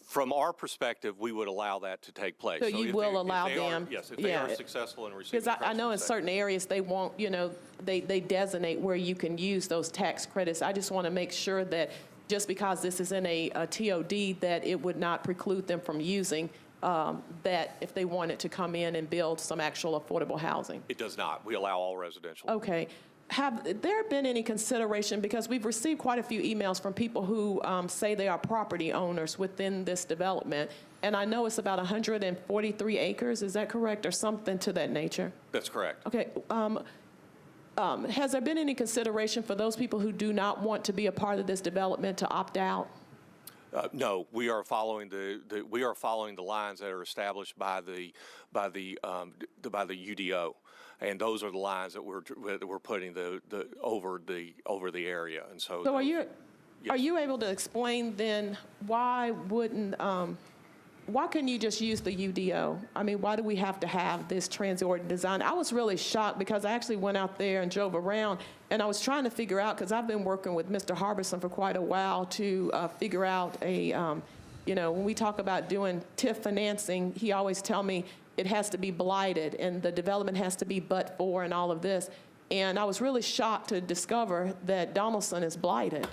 From our perspective, we would allow that to take place. So you will allow them? Yes, if they are successful in receiving. Because I know in certain areas they won't, they designate where you can use those tax credits. I just want to make sure that just because this is in a TOD, that it would not preclude them from using that if they wanted to come in and build some actual affordable housing. It does not. We allow all residential. Okay. Have there been any consideration, because we've received quite a few emails from people who say they are property owners within this development, and I know it's about 143 acres, is that correct, or something to that nature? That's correct. Okay. Has there been any consideration for those people who do not want to be a part of this development to opt out? No, we are following the lines that are established by the UDO. And those are the lines that we're putting over the area, and so. So are you able to explain then why wouldn't why couldn't you just use the UDO? I mean, why do we have to have this transit-oriented design? I was really shocked because I actually went out there and drove around, and I was trying to figure out, because I've been working with Mr. Harbison for quite a while to figure out when we talk about doing TIF financing, he always tell me it has to be blighted and the development has to be but for and all of this. And I was really shocked to discover that Donaldson is blighted.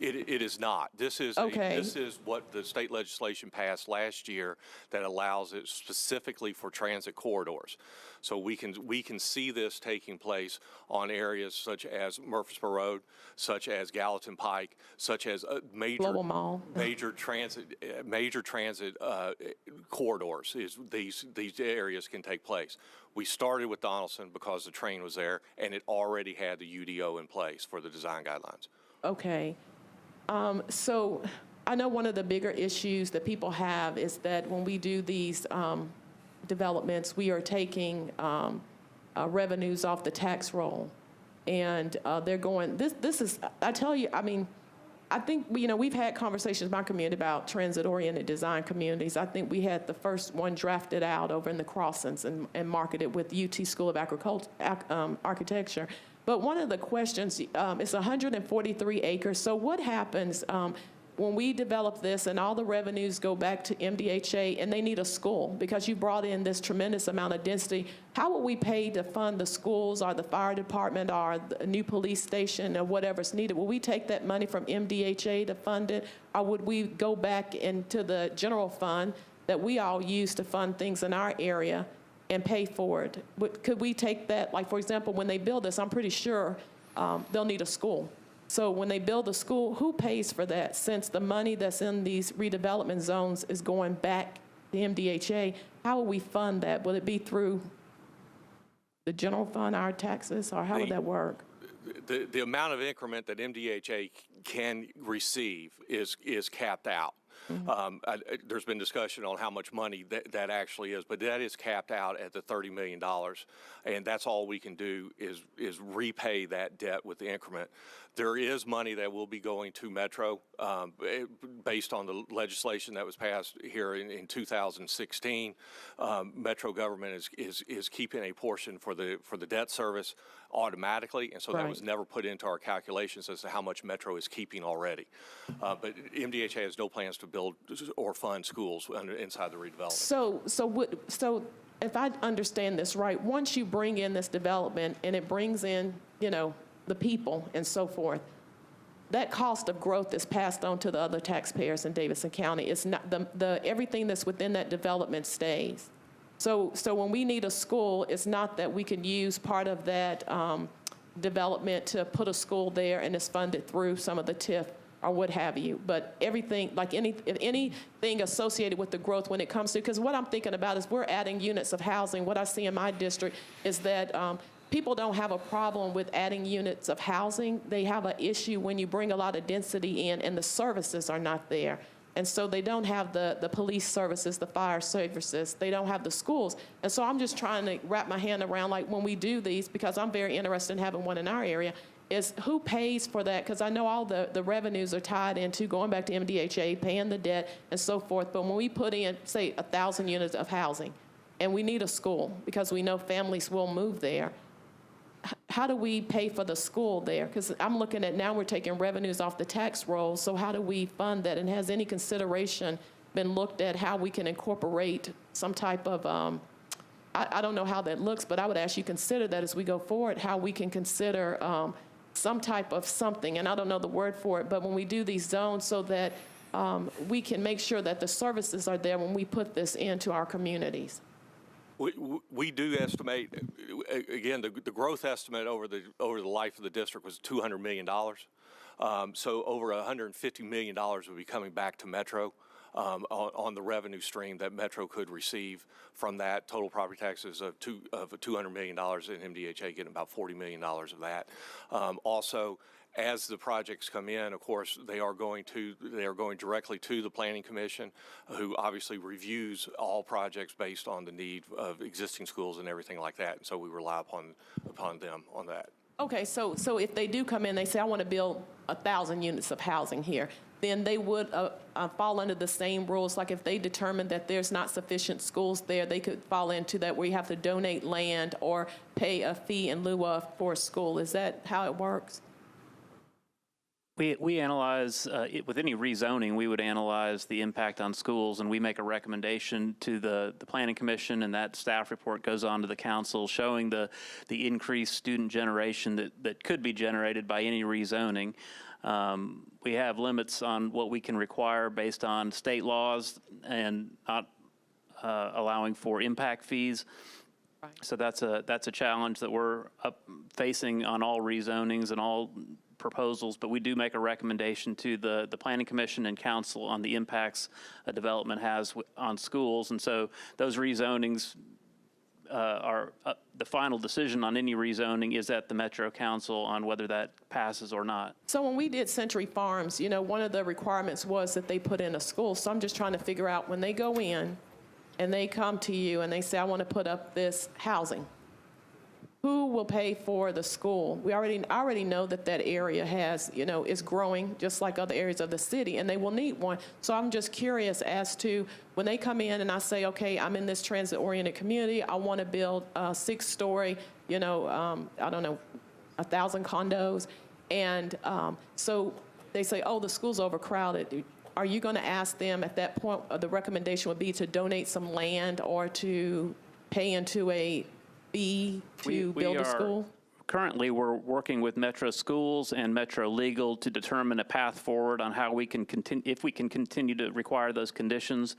It is not. This is Okay. this is what the state legislation passed last year that allows it specifically for transit corridors. So we can see this taking place on areas such as Murfreesboro Road, such as Gallatin Pike, such as Global Mall. major transit corridors. These areas can take place. We started with Donaldson because the train was there, and it already had the UDO in place for the design guidelines. Okay. So I know one of the bigger issues that people have is that when we do these developments, we are taking revenues off the tax roll. And they're going, this is, I tell you, I mean, I think, we've had conversations in my community about transit-oriented design communities. I think we had the first one drafted out over in the Crossings and marketed with UT School of Architecture. But one of the questions, it's 143 acres. So what happens when we develop this and all the revenues go back to MDHA and they need a school because you brought in this tremendous amount of density? How will we pay to fund the schools or the fire department or the new police station or whatever's needed? Will we take that money from MDHA to fund it, or would we go back into the general fund that we all use to fund things in our area and pay for it? Could we take that, like, for example, when they build this, I'm pretty sure they'll need a school. So when they build a school, who pays for that? Since the money that's in these redevelopment zones is going back to MDHA, how will we fund that? Will it be through the general fund, our taxes, or how would that work? The amount of increment that MDHA can receive is capped out. There's been discussion on how much money that actually is, but that is capped out at the $30 million, and that's all we can do is repay that debt with the increment. There is money that will be going to Metro based on the legislation that was passed here in 2016. Metro government is keeping a portion for the debt service automatically, and so that was never put into our calculations as to how much Metro is keeping already. But MDHA has no plans to build or fund schools inside the redevelopment. So if I understand this right, once you bring in this development and it brings in, the people and so forth, that cost of growth is passed on to the other taxpayers in Davidson County. It's not everything that's within that development stays. So when we need a school, it's not that we can use part of that development to put a school there and it's funded through some of the TIF or what have you. But everything, like anything associated with the growth when it comes to, because what I'm thinking about is we're adding units of housing. What I see in my district is that people don't have a problem with adding units of housing. They have an issue when you bring a lot of density in and the services are not there. And so they don't have the police services, the fire services. They don't have the schools. And so I'm just trying to wrap my hand around, like, when we do these, because I'm very interested in having one in our area, is who pays for that? Because I know all the revenues are tied into going back to MDHA, paying the debt, and so forth. But when we put in, say, 1,000 units of housing, and we need a school because we know families will move there, how do we pay for the school there? Because I'm looking at now we're taking revenues off the tax roll, so how do we fund that? And has any consideration been looked at how we can incorporate some type of, I don't know how that looks, but I would ask you consider that as we go forward, how we can consider some type of something, and I don't know the word for it, but when we do these zones so that we can make sure that the services are there when we put this into our communities. We do estimate, again, the growth estimate over the life of the district was $200 million. So over $150 million would be coming back to Metro on the revenue stream that Metro could receive from that. Total property taxes of $200 million, and MDHA getting about $40 million of that. Also, as the projects come in, of course, they are going directly to the Planning Commission, who obviously reviews all projects based on the need of existing schools and everything like that. And so we rely upon them on that. Okay, so if they do come in, they say, I want to build 1,000 units of housing here. then they would fall under the same rules. Like if they determine that there's not sufficient schools there, they could fall into that where you have to donate land or pay a fee in lieu of for a school. Is that how it works? We analyze, with any rezoning, we would analyze the impact on schools, and we make a recommendation to the Planning Commission, and that staff report goes on to the council showing the increased student generation that could be generated by any rezoning. We have limits on what we can require based on state laws and not allowing for impact fees. Right. So that's a challenge that we're facing on all rezonings and all proposals, but we do make a recommendation to the Planning Commission and Council on the impacts a development has on schools. And so those rezonings are the final decision on any rezoning is at the Metro Council on whether that passes or not. So when we did Century Farms, you know, one of the requirements was that they put in a school. So I'm just trying to figure out when they go in and they come to you and they say, I want to put up this housing, who will pay for the school? We already know that that area has, you know, is growing just like other areas of the city, and they will need one. So I'm just curious as to when they come in and I say, okay, I'm in this transit-oriented community, I want to build a 6-story, you know, I don't know, 1,000 condos, and so they say, oh, the school's overcrowded. Are you going to ask them at that point, the recommendation would be to donate some land or to pay into a fee to build a school? Currently, we're working with Metro Schools and Metro Legal to determine a path forward on how we can continue, if we can continue to require those conditions.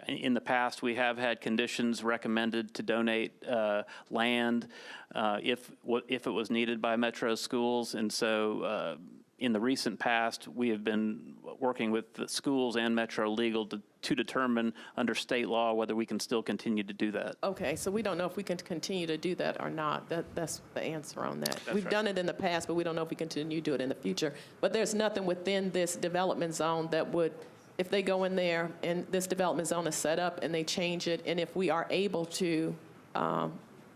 In the past, we have had conditions recommended to donate land if it was needed by Metro Schools, and so in the recent past, we have been working with the schools and Metro Legal to determine under state law whether we can still continue to do that. Okay, so we don't know if we can continue to do that or not. That's the answer on that. We've right. done it in the past, but we don't know if we continue to do it in the future. But there's nothing within this development zone that would, if they go in there and this development zone is set up and they change it, and if we are able to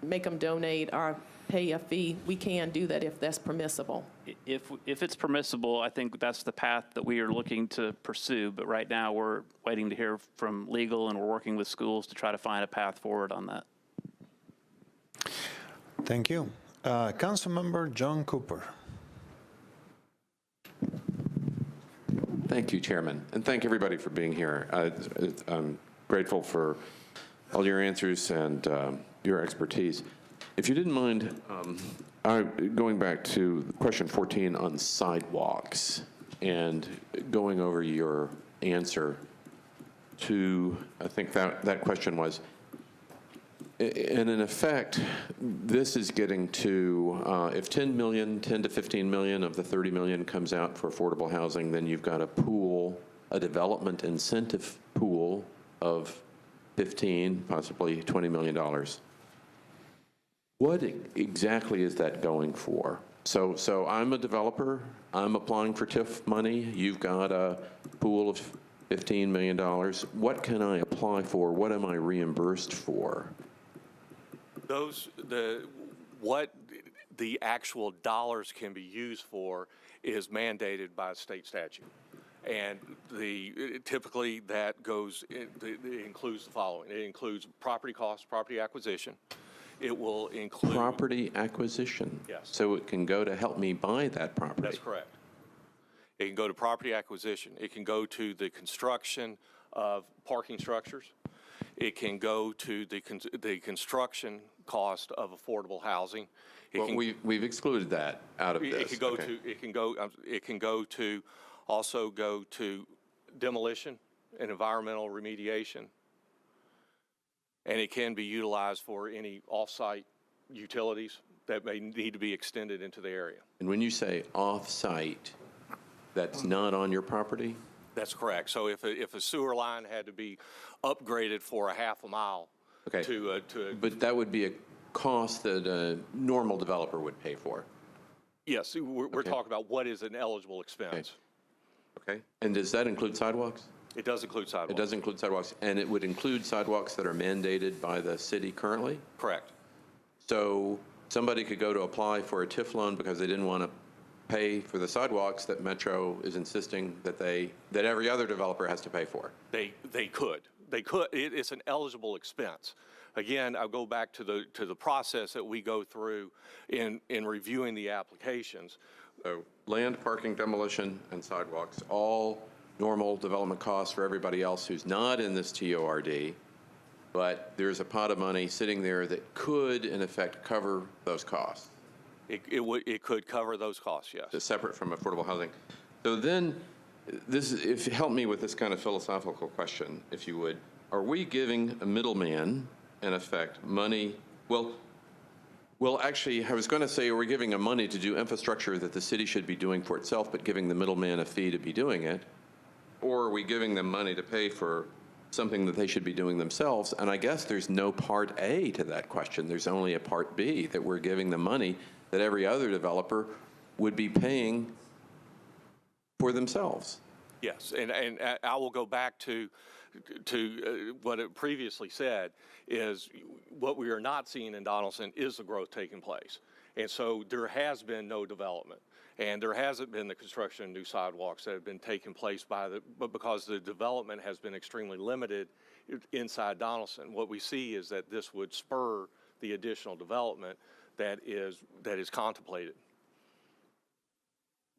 make them donate or pay a fee, we can do that if that's permissible. If it's permissible, I think that's the path that we are looking to pursue. But right now, we're waiting to hear from legal, and we're working with schools to try to find a path forward on that. Thank you. Councilmember John Cooper. Thank you, Chairman, and thank everybody for being here. I'm grateful for all your answers and your expertise. If you didn't mind, going back to question 14 on sidewalks and going over your answer to, I think that question was, and in effect, this is getting to, if 10 to 15 million of the 30 million comes out for affordable housing, then you've got a pool, a development incentive pool of 15, possibly $20 million. What exactly is that going for? So I'm a developer, I'm applying for TIF money, you've got a pool of $15 million. What can I apply for? What am I reimbursed for? What the actual dollars can be used for is mandated by state statute. And typically that goes, it includes the following. It includes property costs, property acquisition. It will include property acquisition. Yes. So it can go to help me buy that property. That's correct. It can go to property acquisition. It can go to the construction of parking structures. It can go to the construction cost of affordable housing. We've excluded that out of this. It can also go to demolition and environmental remediation. And it can be utilized for any off-site utilities that may need to be extended into the area. And when you say off-site, that's not on your property? That's correct. So if a sewer line had to be upgraded for a half a mile But that would be a cost that a normal developer would pay for? Yes, we're talking about what is an eligible expense. Okay. And does that include sidewalks? It does include sidewalks. It does include sidewalks, and it would include sidewalks that are mandated by the city currently? Correct. So somebody could go to apply for a TIF loan because they didn't want to pay for the sidewalks that Metro is insisting that every other developer has to pay for? They could. It's an eligible expense. Again, I'll go back to the process that we go through in reviewing the applications. So land, parking, demolition, and sidewalks, all normal development costs for everybody else who's not in this TORD, but there's a pot of money sitting there that could, in effect, cover those costs. It could cover those costs, yes. It's separate from affordable housing. So then, help me with this kind of philosophical question, if you would. Are we giving a middleman, in effect, money? Well, actually, I was going to say, are we giving them money to do infrastructure that the city should be doing for itself, but giving the middleman a fee to be doing it? Or are we giving them money to pay for something that they should be doing themselves? And I guess there's no part A to that question. There's only a part B, that we're giving them money that every other developer would be paying for themselves. Yes, and I will go back to what it previously said, is what we are not seeing in Donaldson is the growth taking place. And so there has been no development, and there hasn't been the construction of new sidewalks that have been taking place but because the development has been extremely limited inside Donaldson. What we see is that this would spur the additional development that is contemplated.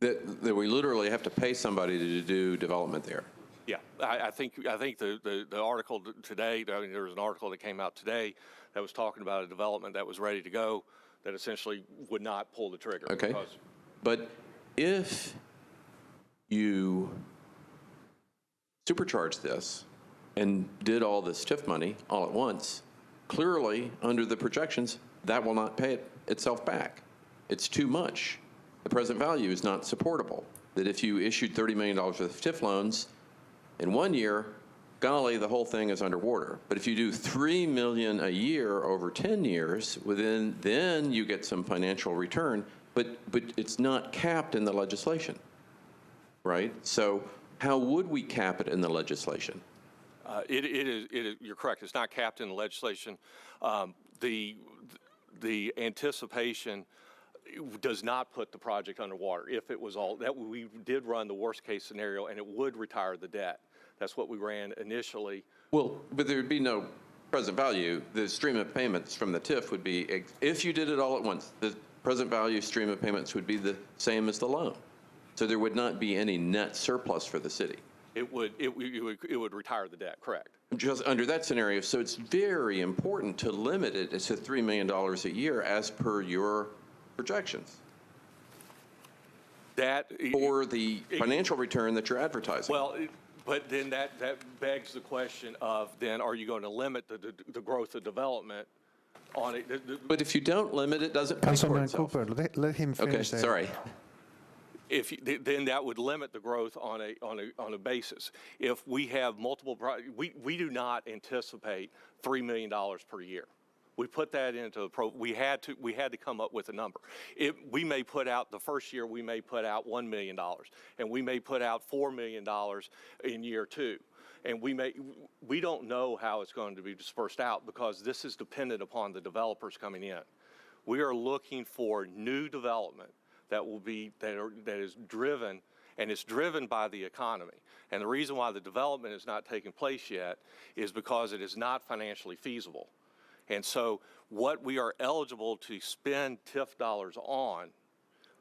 That we literally have to pay somebody to do development there. Yeah, I think the article today, I mean, there was an article that came out today that was talking about a development that was ready to go that essentially would not pull the trigger. Okay, but if you supercharge this and did all this TIF money all at once, clearly under the projections, that will not pay itself back. It's too much. The present value is not supportable. That if you issued $30 million worth of TIF loans in 1 year, golly, the whole thing is underwater. But if you do $3 million a year over 10 years, then you get some financial return, but it's not capped in the legislation, right? So how would we cap it in the legislation? You're correct. It's not capped in the legislation. The anticipation does not put the project underwater. If it was all that, we did run the worst case scenario, and it would retire the debt. That's what we ran initially. Well, but there would be no present value. The stream of payments from the TIF would be, if you did it all at once, the present value stream of payments would be the same as the loan. So there would not be any net surplus for the city. It would retire the debt, correct. Just under that scenario, so it's very important to limit it to $3 million a year as per your projections. Or the financial return that you're advertising. Well, but then that begs the question of, then are you going to limit the growth of development on it? But if you don't limit it, doesn't pay for itself. Councilman Cooper, let him finish. Okay, sorry. Then that would limit the growth on a basis. If we have multiple, we do not anticipate $3 million per year. We put that into we had to come up with a number. We may put out the first year, we may put out $1 million, and we may put out $4 million in year 2. And we don't know how it's going to be dispersed out, because this is dependent upon the developers coming in. We are looking for new development that is driven, and it's driven by the economy. And the reason why the development is not taking place yet is because it is not financially feasible. And so what we are eligible to spend TIF dollars on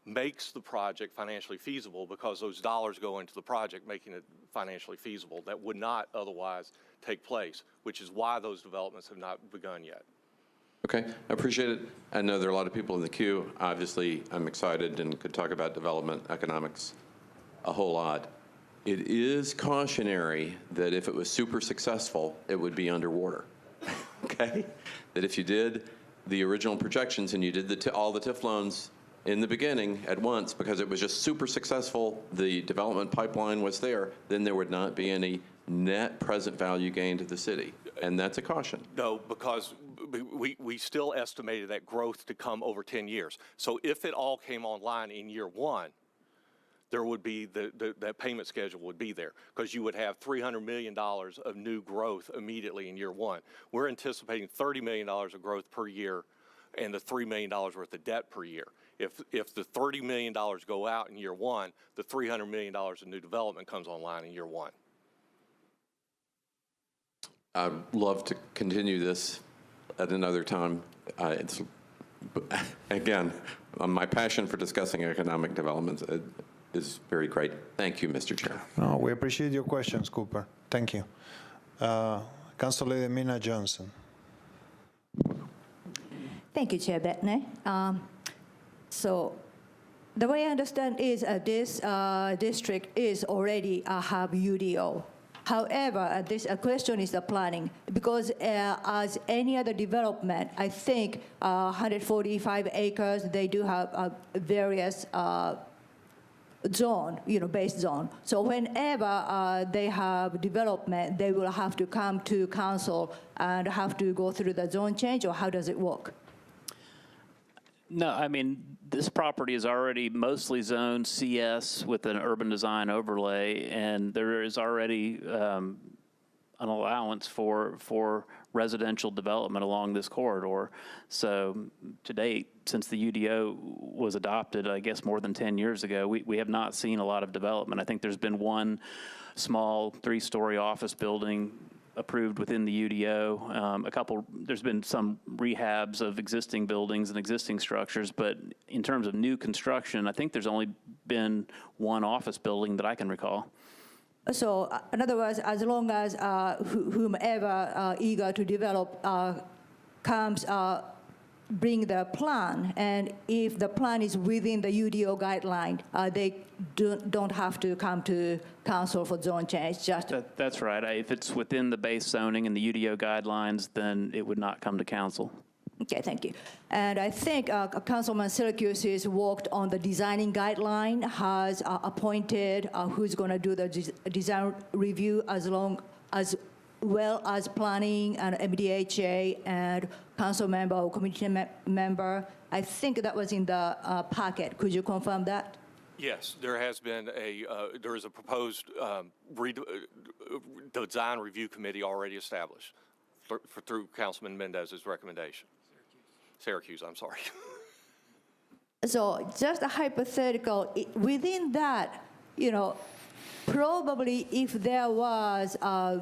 makes the project financially feasible, because those dollars go into the project, making it financially feasible. That would not otherwise take place, which is why those developments have not begun yet. Okay, I appreciate it. I know there are a lot of people in the queue. Obviously, I'm excited and could talk about development economics a whole lot. It is cautionary that if it was super successful, it would be underwater. Okay? That if you did the original projections and you did all the TIF loans in the beginning at once, because it was just super successful, the development pipeline was there, then there would not be any net present value gain to the city. And that's a caution. No, because we still estimated that growth to come over 10 years. So if it all came online in year 1, there would be that payment schedule would be there, because you would have $300 million of new growth immediately in year 1. We're anticipating $30 million of growth per year, and the $3 million worth of debt per year. If the $30 million go out in year one, the $300 million of new development comes online in year one. I'd love to continue this at another time. It's, again, my passion for discussing economic development is very great. Thank you, Mr. Chair. No, we appreciate your questions, Cooper. Thank you. Council Lady Mina Johnson. Thank you, Chair Bettany. So the way I understand is this district is already have UDO. However, this question is the planning, because as any other development, I think 145 acres, they do have various zone, based zone. So whenever they have development, they will have to come to council and have to go through the zone change, or how does it work? No, I mean, this property is already mostly zoned CS with an urban design overlay, and there is already an allowance for residential development along this corridor. So to date, since the UDO was adopted, I guess more than 10 years ago, we have not seen a lot of development. I think there's been one small 3-story office building approved within the UDO. There's been some rehabs of existing buildings and existing structures, but in terms of new construction, I think there's only been one office building that I can recall. So in other words, as long as whomever eager to develop comes, bring the plan, and if the plan is within the UDO guideline, they don't have to come to council for zone change. That's right. If it's within the base zoning and the UDO guidelines, then it would not come to council. Okay, thank you. And I think Councilman Syracuse has worked on the designing guideline, has appointed who's going to do the design review as well as planning and MDHA and council member or community member. I think that was in the packet. Could you confirm that? Yes, there has been there is a proposed design review committee already established through Councilman Mendez's recommendation. Syracuse, I'm sorry. So just a hypothetical, within that, probably if there was a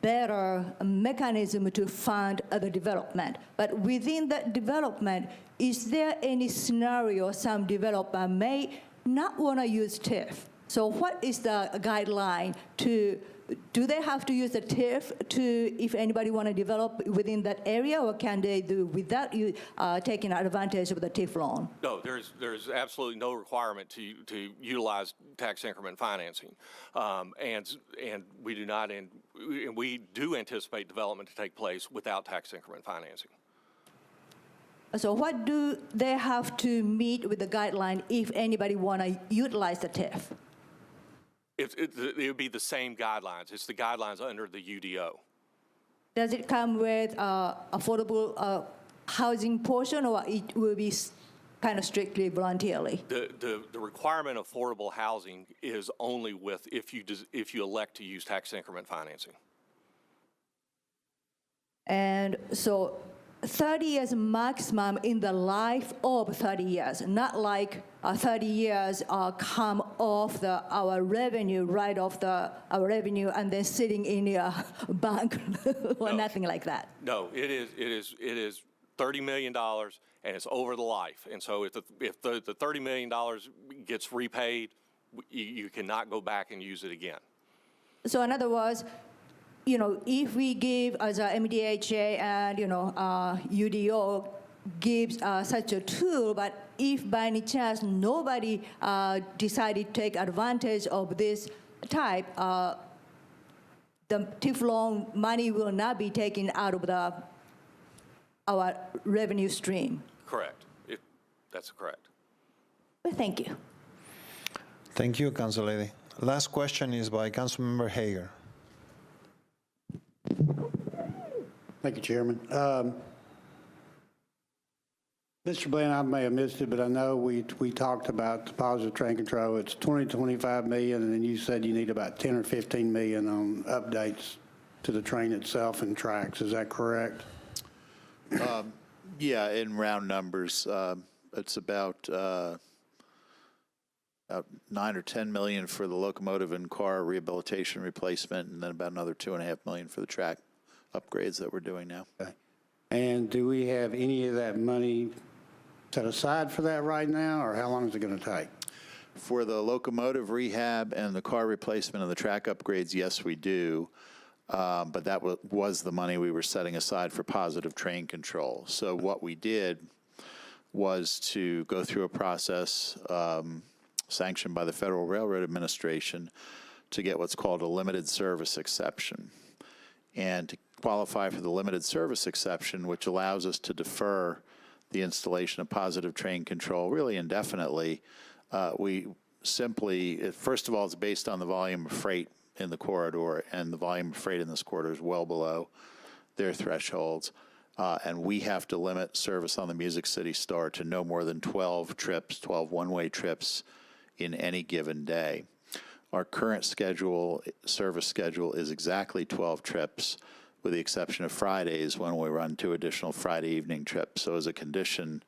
better mechanism to fund other development, but within that development, is there any scenario some developer may not want to use TIF? So what is the guideline do they have to use the TIF if anybody want to develop within that area, or can they do without taking advantage of the TIF loan? No, there's absolutely no requirement to utilize tax increment financing, and we do not, and we do anticipate development to take place without tax increment financing. So what do they have to meet with the guideline if anybody want to utilize the TIF? It would be the same guidelines. It's the guidelines under the UDO. Does it come with affordable housing portion, or it will be kind of strictly voluntarily? The requirement of affordable housing is only with if you elect to use tax increment financing. And so 30 years maximum in the life of 30 years, not like 30 years come off our revenue, right off our revenue, and then sitting in your bank or nothing like that. No, it is $30 million, and it's over the life. And so if the $30 million gets repaid, you cannot go back and use it again. So in other words, if we give as a MDHA and, UDO gives such a tool, but if by any chance nobody decided to take advantage of this type, the TIF loan money will not be taken out of our revenue stream. Correct. That's correct. Well, thank you. Thank you, Council Lady. Last question is by Councilmember Hager. Thank you, Chairman. Mr. Bland, I may have missed it, but I know we talked about the positive train control. It's 25 million, and then you said you need about 10 or 15 million on updates to the train itself and tracks. Is that correct? Yeah, in round numbers, it's about 9 or 10 million for the locomotive and car rehabilitation replacement, and then about another 2.5 million for the track upgrades that we're doing now. Okay. And do we have any of that money set aside for that right now, or how long is it going to take? For the locomotive rehab and the car replacement and the track upgrades, yes, we do. But that was the money we were setting aside for positive train control. So what we did was to go through a process sanctioned by the Federal Railroad Administration to get what's called a limited service exception. And to qualify for the limited service exception, which allows us to defer the installation of positive train control really indefinitely, we simply, first of all, it's based on the volume of freight in the corridor, and the volume of freight in this corridor is well below their thresholds. And we have to limit service on the Music City Star to no more than 12 trips, 12 one-way trips in any given day. Our current service schedule is exactly 12 trips, with the exception of Fridays when we run 2 additional Friday evening trips. So as a condition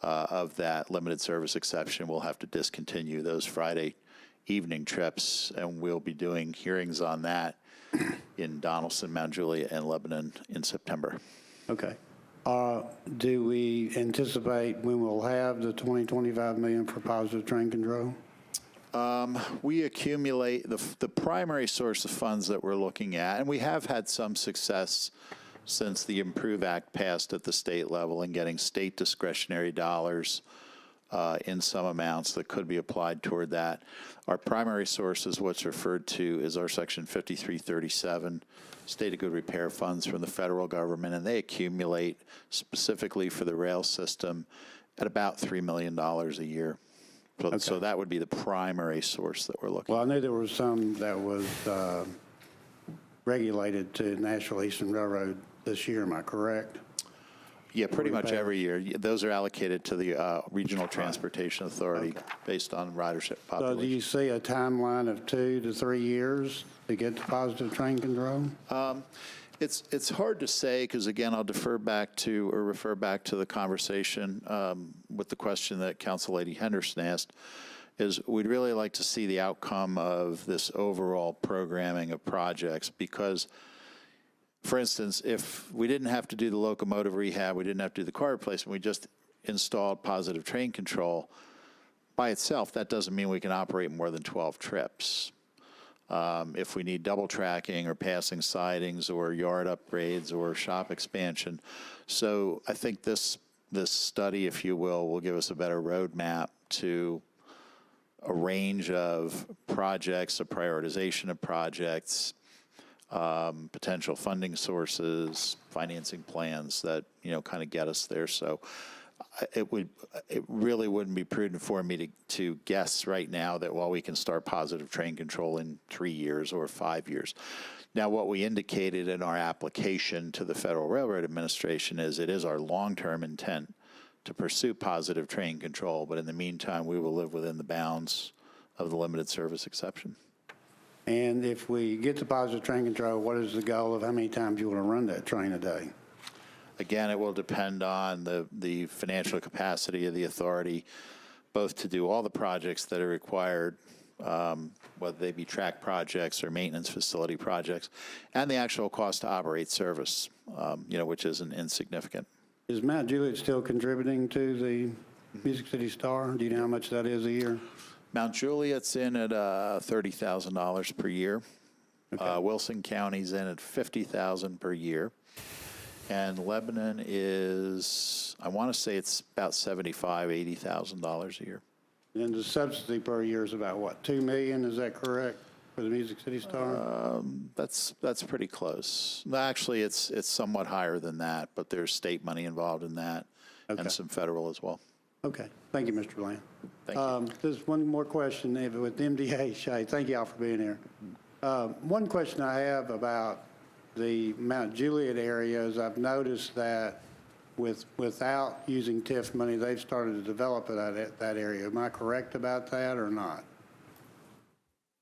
of that limited service exception, we'll have to discontinue those Friday evening trips, and we'll be doing hearings on that in Donaldson, Mount Juliet, and Lebanon in September. Okay. Do we anticipate when we'll have the 25 million for positive train control? We accumulate the primary source of funds that we're looking at, and we have had some success since the Improve Act passed at the state level in getting state discretionary dollars in some amounts that could be applied toward that. Our primary source is what's referred to as our Section 5337 State of Good Repair funds from the federal government, and they accumulate specifically for the rail system at about $3 million a year. So, Okay. So that would be the primary source that we're looking Well, I knew there was some that was regulated to Nashville Eastern Railroad this year, am I correct? Yeah, pretty much Repair. every year. Those are allocated to the Regional Transportation Authority Okay. based on ridership So population. do you see a timeline of 2 to 3 years to get to positive train control? It's hard to say because, again, I'll refer back to the conversation with the question that Council Lady Henderson asked, is we'd really like to see the outcome of this overall programming of projects because, for instance, if we didn't have to do the locomotive rehab, we didn't have to do the car replacement, we just installed positive train control, by itself, that doesn't mean we can operate more than 12 trips. If we need double tracking or passing sidings or yard upgrades or shop expansion. So I think this study, if you will give us a better roadmap to a range of projects, a prioritization of projects, potential funding sources, financing plans that, kind of get us there. So it really wouldn't be prudent for me to guess right now that, well, we can start positive train control in 3 years or 5 years. Now, what we indicated in our application to the Federal Railroad Administration is it is our long-term intent to pursue positive train control, but in the meantime, we will live within the bounds of the limited service exception. And if we get to positive train control, what is the goal of how many times you want to run that train a day? Again, it will depend on the financial capacity of the authority, both to do all the projects that are required, whether they be track projects or maintenance facility projects, and the actual cost to operate service, which isn't insignificant. Is Mount Juliet still contributing to the Music City Star? Do you know how much that is a year? Mount Juliet's in at $30,000 per year. Okay. Wilson County's in at $50,000 per year. And Lebanon is, I want to say it's about $75,000, $80,000 a year. And the subsidy per year is about what, $2 million? Is that correct for the Music City Star? That's pretty close. Actually, it's somewhat higher than that, but there's state money involved in that, Okay. and some federal as well. Okay. Thank you, Mr. Bland. Thank you. There's one more question with MDA. Shay, thank you all for being here. One question I have about the Mount Juliet area is I've noticed that without using TIF money, they've started to develop that area. Am I correct about that or not?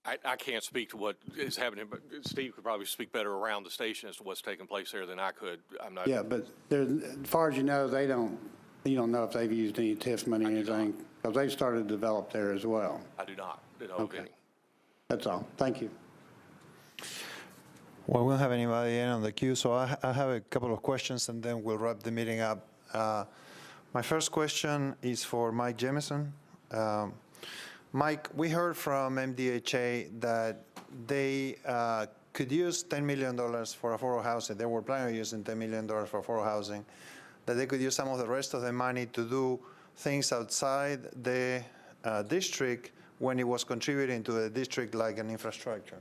I can't speak to what is happening, but Steve could probably speak better around the station as to what's taking place there than I could. I'm not. Yeah, but there, as far as you know, you don't know if they've used any TIF money or anything, because they started to develop there as well. I do not know of any. That's all. Thank you. Well, we don't have anybody in on the queue, so I have a couple of questions, and then we'll wrap the meeting up. My first question is for Mike Jemison. Mike, we heard from MDHA that they could use $10 million for affordable housing. They were planning on using $10 million for affordable housing, that they could use some of the rest of the money to do things outside the district when it was contributing to the district, like an infrastructure.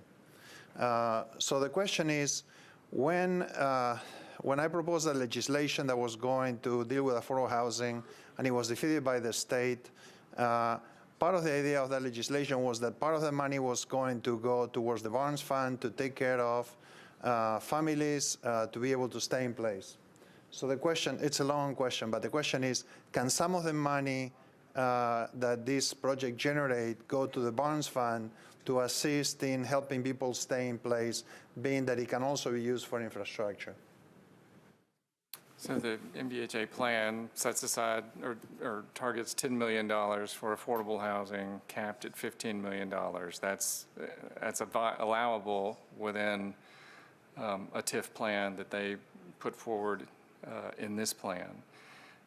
So the question is, when I proposed the legislation that was going to deal with affordable housing, and it was defeated by the state, part of the idea of that legislation was that part of the money was going to go towards the Barnes Fund to take care of families to be able to stay in place. So the question, it's a long question, but the question is, can some of the money that this project generate go to the Barnes Fund to assist in helping people stay in place, being that it can also be used for infrastructure? So the MDHA plan sets aside or targets $10 million for affordable housing, capped at $15 million. That's allowable within a TIF plan that they put forward in this plan.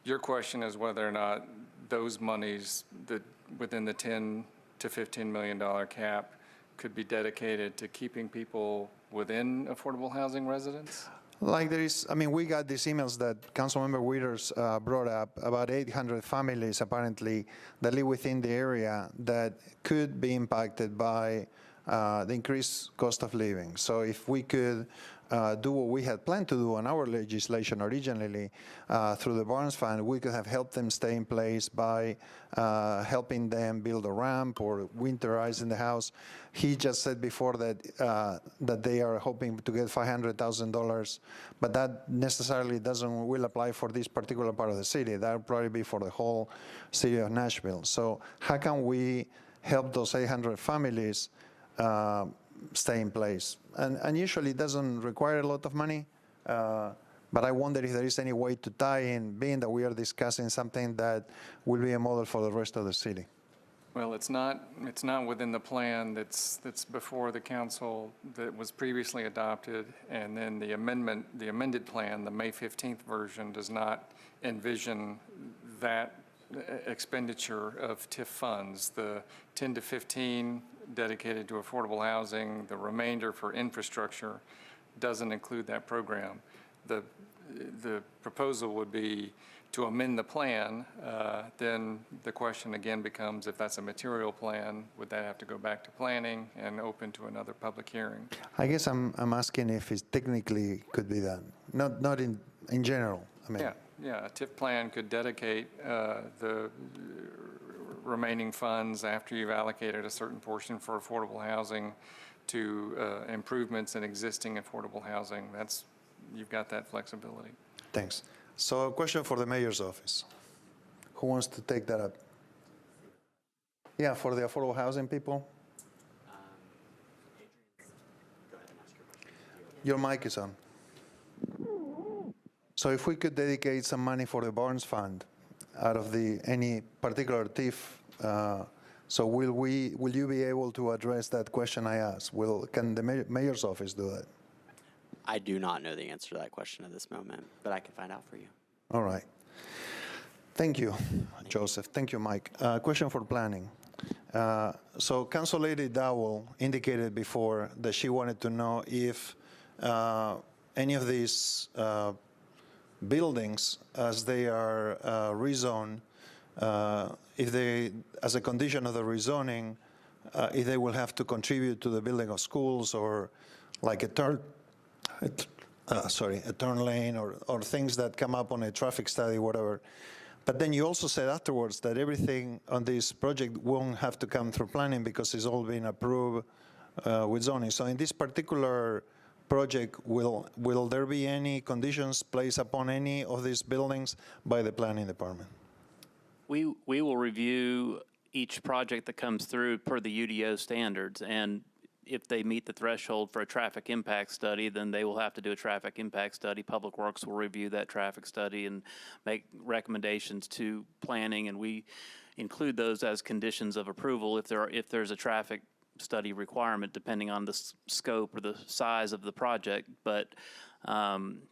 Your question is whether or not those monies that within the $10 to $15 million cap could be dedicated to keeping people within affordable housing residence? Like there is, I mean, we got these emails that Councilmember Wieters brought up about 800 families apparently that live within the area that could be impacted by the increased cost of living. So if we could do what we had planned to do on our legislation originally through the Barnes Fund, we could have helped them stay in place by helping them build a ramp or winterize in the house. He just said before that that they are hoping to get $500,000, but that necessarily will apply for this particular part of the city. That will probably be for the whole city of Nashville. So how can we help those 800 families stay in place? And usually it doesn't require a lot of money, but I wonder if there is any way to tie in, being that we are discussing something that will be a model for the rest of the city. Well, it's not within the plan that's before the council that was previously adopted, and then the amended plan, the May 15th version, does not envision that expenditure of TIF funds. The 10 to 15 dedicated to affordable housing, the remainder for infrastructure doesn't include that program. The proposal would be to amend the plan. Then the question again becomes, if that's a material plan, would that have to go back to planning and open to another public hearing? I guess I'm asking if it technically could be done, not in general. I mean. Yeah, a TIF plan could dedicate the remaining funds after you've allocated a certain portion for affordable housing to improvements in existing affordable housing. You've got that flexibility. Thanks. So a question for the mayor's office. Who wants to take that up? Yeah, for the affordable housing people. Your mic is on. So if we could dedicate some money for the Barnes Fund out of any particular TIF, so will you be able to address that question I asked? Can the mayor's office do that? I do not know the answer to that question at this moment, but I can find out for you. All right. Thank you, Joseph. Thank you, Mike. Question for planning. So Council Lady Dowell indicated before that she wanted to know if any of these buildings, as they are rezoned, if they, as a condition of the rezoning, if they will have to contribute to the building of schools or like a turn lane or things that come up on a traffic study, whatever. But then you also said afterwards that everything on this project won't have to come through planning because it's all been approved with zoning. So in this particular project, will there be any conditions placed upon any of these buildings by the planning department? We will review each project that comes through per the UDO standards. And if they meet the threshold for a traffic impact study, then they will have to do a traffic impact study. Public Works will review that traffic study and make recommendations to planning, and we include those as conditions of approval if there's a traffic study requirement, depending on the scope or the size of the project. But on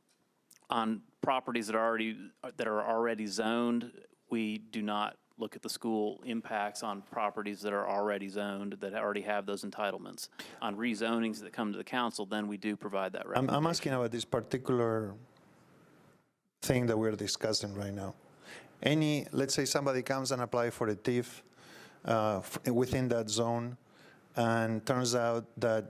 properties that are already zoned, we do not look at the school impacts on properties that are already zoned, that already have those entitlements. On rezonings that come to the council, then we do provide that recommendation. I'm asking about this particular thing that we're discussing right now. Let's say somebody comes and apply for a TIF within that zone, and turns out that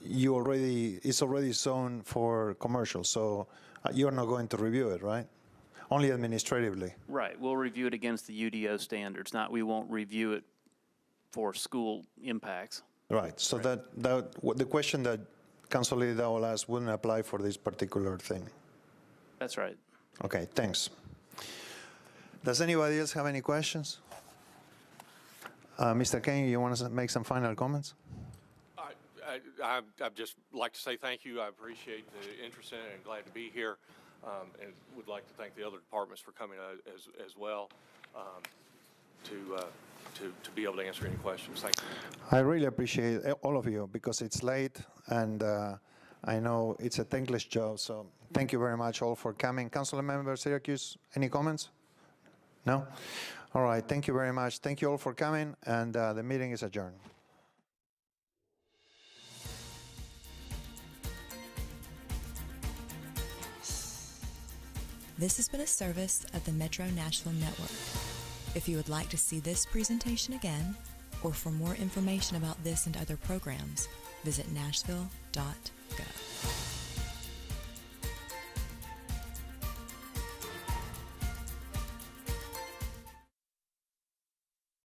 it's already zoned for commercial, so you're not going to review it, right? Only administratively. Right. We'll review it against the UDO standards. We won't review it for school impacts. Right. So the question that Council Leader Dowell asked wouldn't apply for this particular thing. That's right. Okay, thanks. Does anybody else have any questions? Mr. Kane, you want to make some final comments? I'd just like to say thank you. I appreciate the interest in it and glad to be here. And would like to thank the other departments for coming as well to be able to answer any questions. Thank you. I really appreciate all of you because it's late and I know it's a thankless job. So thank you very much all for coming. Council Member Syracuse, any comments? No? All right. Thank you very much. Thank you all for coming, and the meeting is adjourned. This has been a service of the Metro Nashville Network. If you would like to see this presentation again, or for more information about this and other programs, visit nashville.gov.